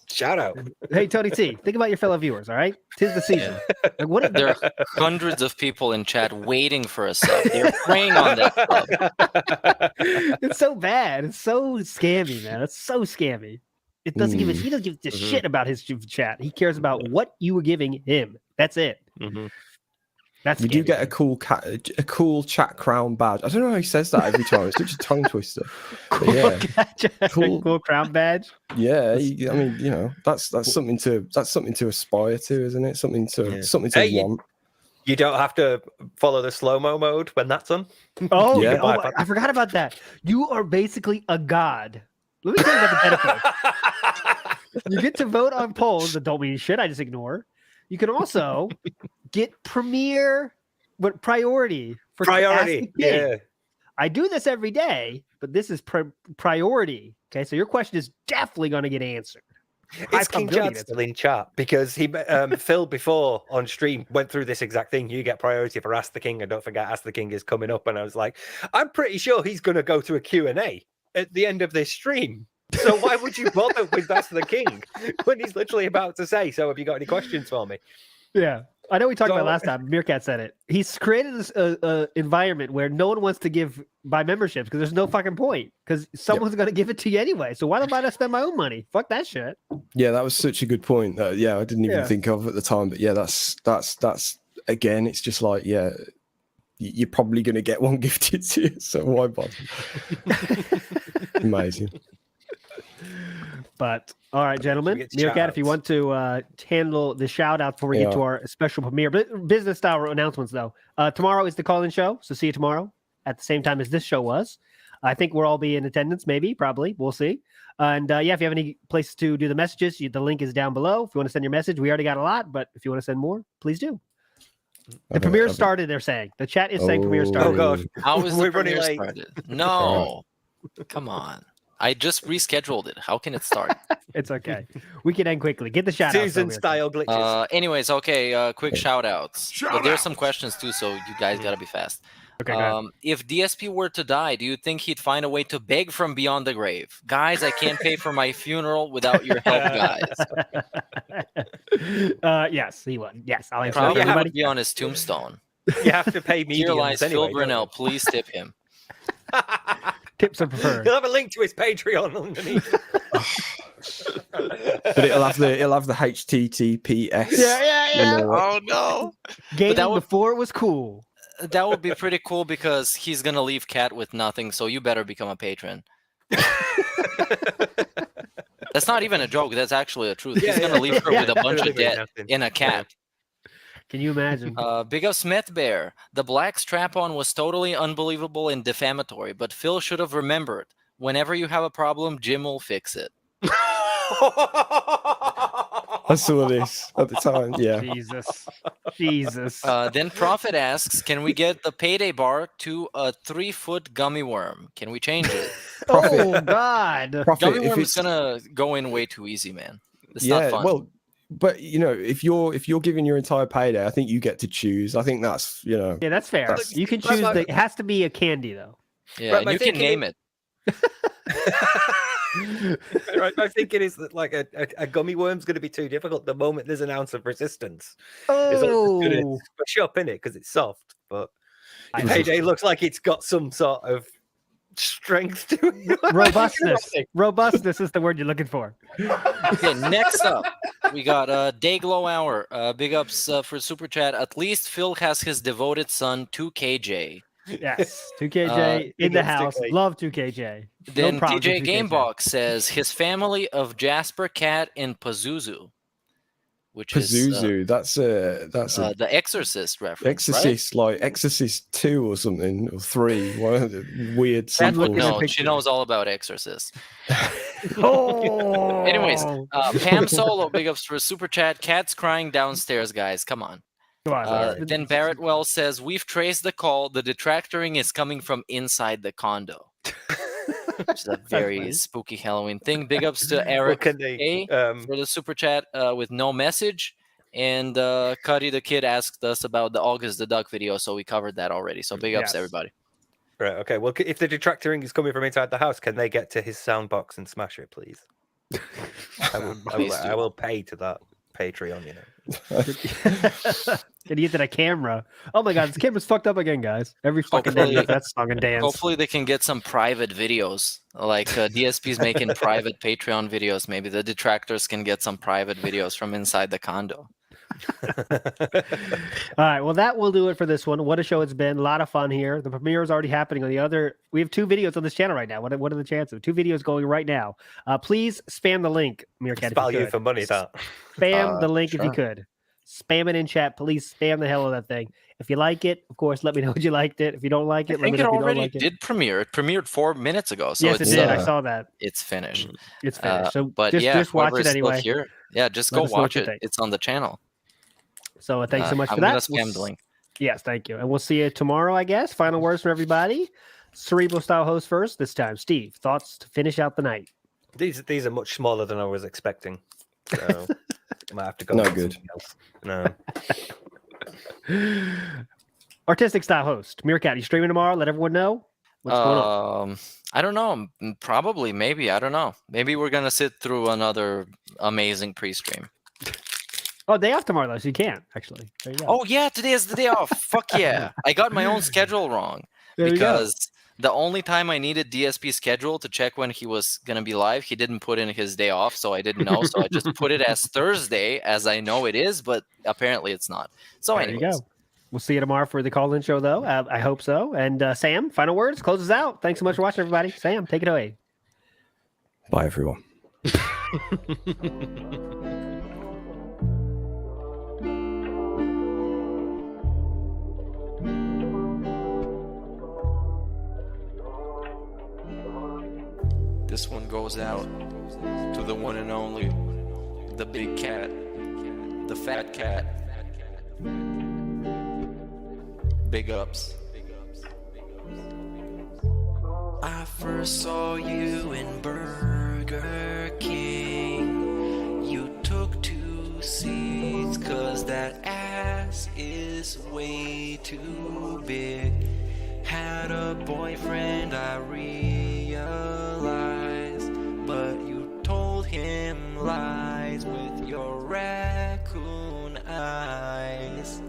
Shout out. Hey, Tony T, think about your fellow viewers, all right? 'Tis the season. Like, what? There are hundreds of people in chat waiting for a sub. They're preying on that sub. It's so bad. It's so scammy, man. It's so scammy. It doesn't give a he doesn't give a shit about his chat. He cares about what you were giving him. That's it. That's You do get a cool chat crown badge. I don't know how he says that every time. It's such a tongue twister. But yeah, cool crown badge. Yeah, I mean, you know, that's something to aspire to, isn't it? Something to want. You don't have to follow the slow-mo mode when that's on. Oh, Yeah. oh, I forgot about that. You are basically a god. Let me tell you about the benefits. You get to vote on polls that don't mean shit. I just ignore. You can also get priority for Ask the King. Yeah. I do this every day, but this is priority. Okay, so your question is definitely going to get answered. Is King Chad still in chat? Because he Phil before on stream went through this exact thing. You get priority for Ask the King, and don't forget Ask the King is coming up. And I was like, I'm pretty sure he's going to go to a Q&A at the end of this stream. So why would you bother with Ask the King when he's literally about to say, so have you got any questions for me? Yeah. I know we talked about last time. Meerkat said it. He's created this environment where no one wants to buy memberships because there's no fucking point because someone's going to give it to you anyway. So why don't I spend my own money? Fuck that shit. Yeah, that was such a good point. I didn't even think of at the time. But yeah, that's again, it's just like, yeah, you're probably going to get one gifted to you. So why bother? Amazing. But all right, gentlemen, Meerkat, if you want to handle the shout out before we get to our special premiere, business style announcements though. Tomorrow is the call-in show, so see you tomorrow at the same time as this show was. I think we'll all be in attendance, maybe, probably. We'll see. And if you have any places to do the messages, the link is down below. If you want to send your message, we already got a lot, but if you want to send more, please do. The premiere started, they're saying. The chat is saying premiere started. Oh, God. How is the We're running premiere late. started? No. Come on. I just rescheduled it. How can it start? It's okay. We can end quickly. Get the shout out. Susan style glitches. Anyways, okay, quick shout outs. But there's some questions too, so you guys gotta be fast. Okay, if DSP were to die, do you think he'd find a way to beg from beyond the grave? Guys, I can't pay for my funeral without your help, guys. Yes, he would. Yes, I'll answer Probably everybody. would be on his tombstone. You have to pay me. Dear lies, Phil anyway, Grinnell, please tip him. Tips are preferred. He'll have a link to his Patreon underneath. But it'll have the HTTPS. Yeah. Oh no. Gaming before it was cool. That would be pretty cool because he's gonna leave Cat with nothing, so you better become a patron. That's not even a joke. That's actually a truth. He's gonna leave her with a bunch of debt in a cat. Can you imagine? Big up Smith Bear. The black strap-on was totally unbelievable and defamatory, but Phil should have remembered. Whenever you have a problem, Jim will fix it. I saw this at the time. Yeah. Jesus. Then Prophet asks, can we get the payday bar to a 3-foot gummy worm? Can we change it? Oh God. Gummy worm is gonna go in way too easy, man. It's not fun. Well, but you know, if you're giving your entire payday, I think you get to choose. I think that's Yeah, that's fair. You can choose. It has to be a candy though. Yeah, and you can name it. I think it is that like a gummy worm's going to be too difficult the moment there's an ounce of resistance. Oh, It's push up in it because it's soft, but payday looks like it's got some sort of strength to it. Robustness is the word you're looking for. Okay, next up, we got Dayglow Hour. Big ups for Super Chat. At least Phil has his devoted son, 2KJ. Yes, 2KJ in the house. 2K. Love 2KJ. Then TJ Gamebox says his family of Jasper, Cat, and Pazuzu. Which Pazuzu, is that's the Exorcist reference. Exorcist, right? Like Exorcist 2 or something, or 3. One of the weird sequels. No, she knows all about Exorcist. Oh. Anyways, Pam Solo, big ups for Super Chat. Cat's crying downstairs, guys. Come on. Then Barrett Wells says, we've traced the call. The detractoring is coming from inside the condo. Which is a very spooky Halloween thing. Big ups to Eric for the Super Chat with no message. And Cuddy the Kid asked us about the August the Duck video, so we covered that already. So big ups to everybody. Right. Okay. Well, if the detractoring is coming from inside the house, can they get to his sound box and smash it, please? I will pay to that Patreon. You know. Did he get to that camera? Oh my god, this camera's fucked up again, guys. Every fucking day Hopefully- that song and dance. Hopefully they can get some private videos. Like DSP's making private Patreon videos. Maybe the detractors can get some private videos from inside the condo. All right, well, that will do it for this one. What a show it's been. A lot of fun here. The premiere is already happening on the other. We have 2 videos on this channel right now. What are the chances? 2 videos going right now. Please spam the link, Meerkat. It's value for money, that. Spam the link if you sure. could. Spam it in chat. Please spam the hell out of that thing. If you like it, of course, let me know you liked it. If you don't like it, I let me think know it if you don't already like it. did premiere. It premiered 4 minutes ago. So Yes, it it's, did. I saw that. It's finished. It's finished. So But just watch whoever it is still anyway. here, just Let go us know what watch you it. think. It's on the channel. So thanks so much for I'm that. gonna spam the link. Yes, thank you. And we'll see you tomorrow, I guess. Final words from everybody. Cerebral style host first this time. Steve, thoughts to finish out the night. These are much smaller than I was expecting. So I might have to go. No with good. something else. No. Artistic style host. Meerkat, you streaming tomorrow? Let everyone know what's going on. I don't know. Probably, maybe. I don't know. Maybe we're gonna sit through another amazing pre-stream. Oh, day off tomorrow, though, so you can't, actually. There you go. Oh yeah, today is the day off. Fuck yeah! I got my own schedule wrong There you go. because the only time I needed DSP's schedule to check when he was gonna be live, he didn't put in his day off, so I didn't know. So I just put it as Thursday, as I know it is, but apparently it's not. So There you anyways, go. We'll see you tomorrow for the call-in show, though. I hope so. And Sam, final words, close us out. Thanks so much for watching, everybody. Sam, take it away. Bye, everyone. This one goes out to the one and only, the big cat, the fat cat. Big ups. I first saw you in Burger King. You took 2 seats, 'cause that ass is way too big. Had a boyfriend, I realized, but you told him lies with your raccoon eyes.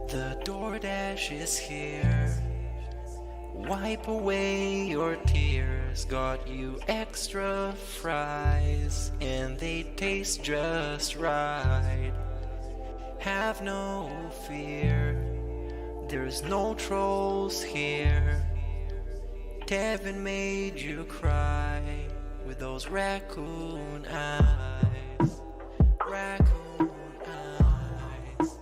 The DoorDash is here. Wipe away your tears. Got you extra fries, and they taste just right. Have no fear, there's no trolls here. Tevin made you cry with those raccoon eyes. Raccoon eyes.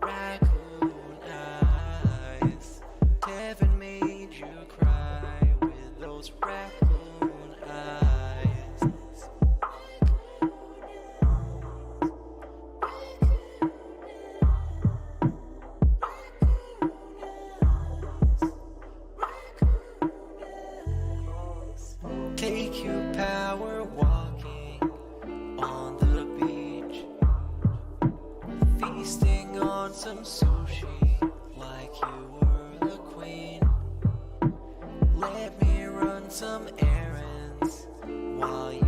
Raccoon eyes. Tevin made you cry with those raccoon eyes. Take you power walking on the beach, feasting on some sushi like you were the queen. Let me run some errands while you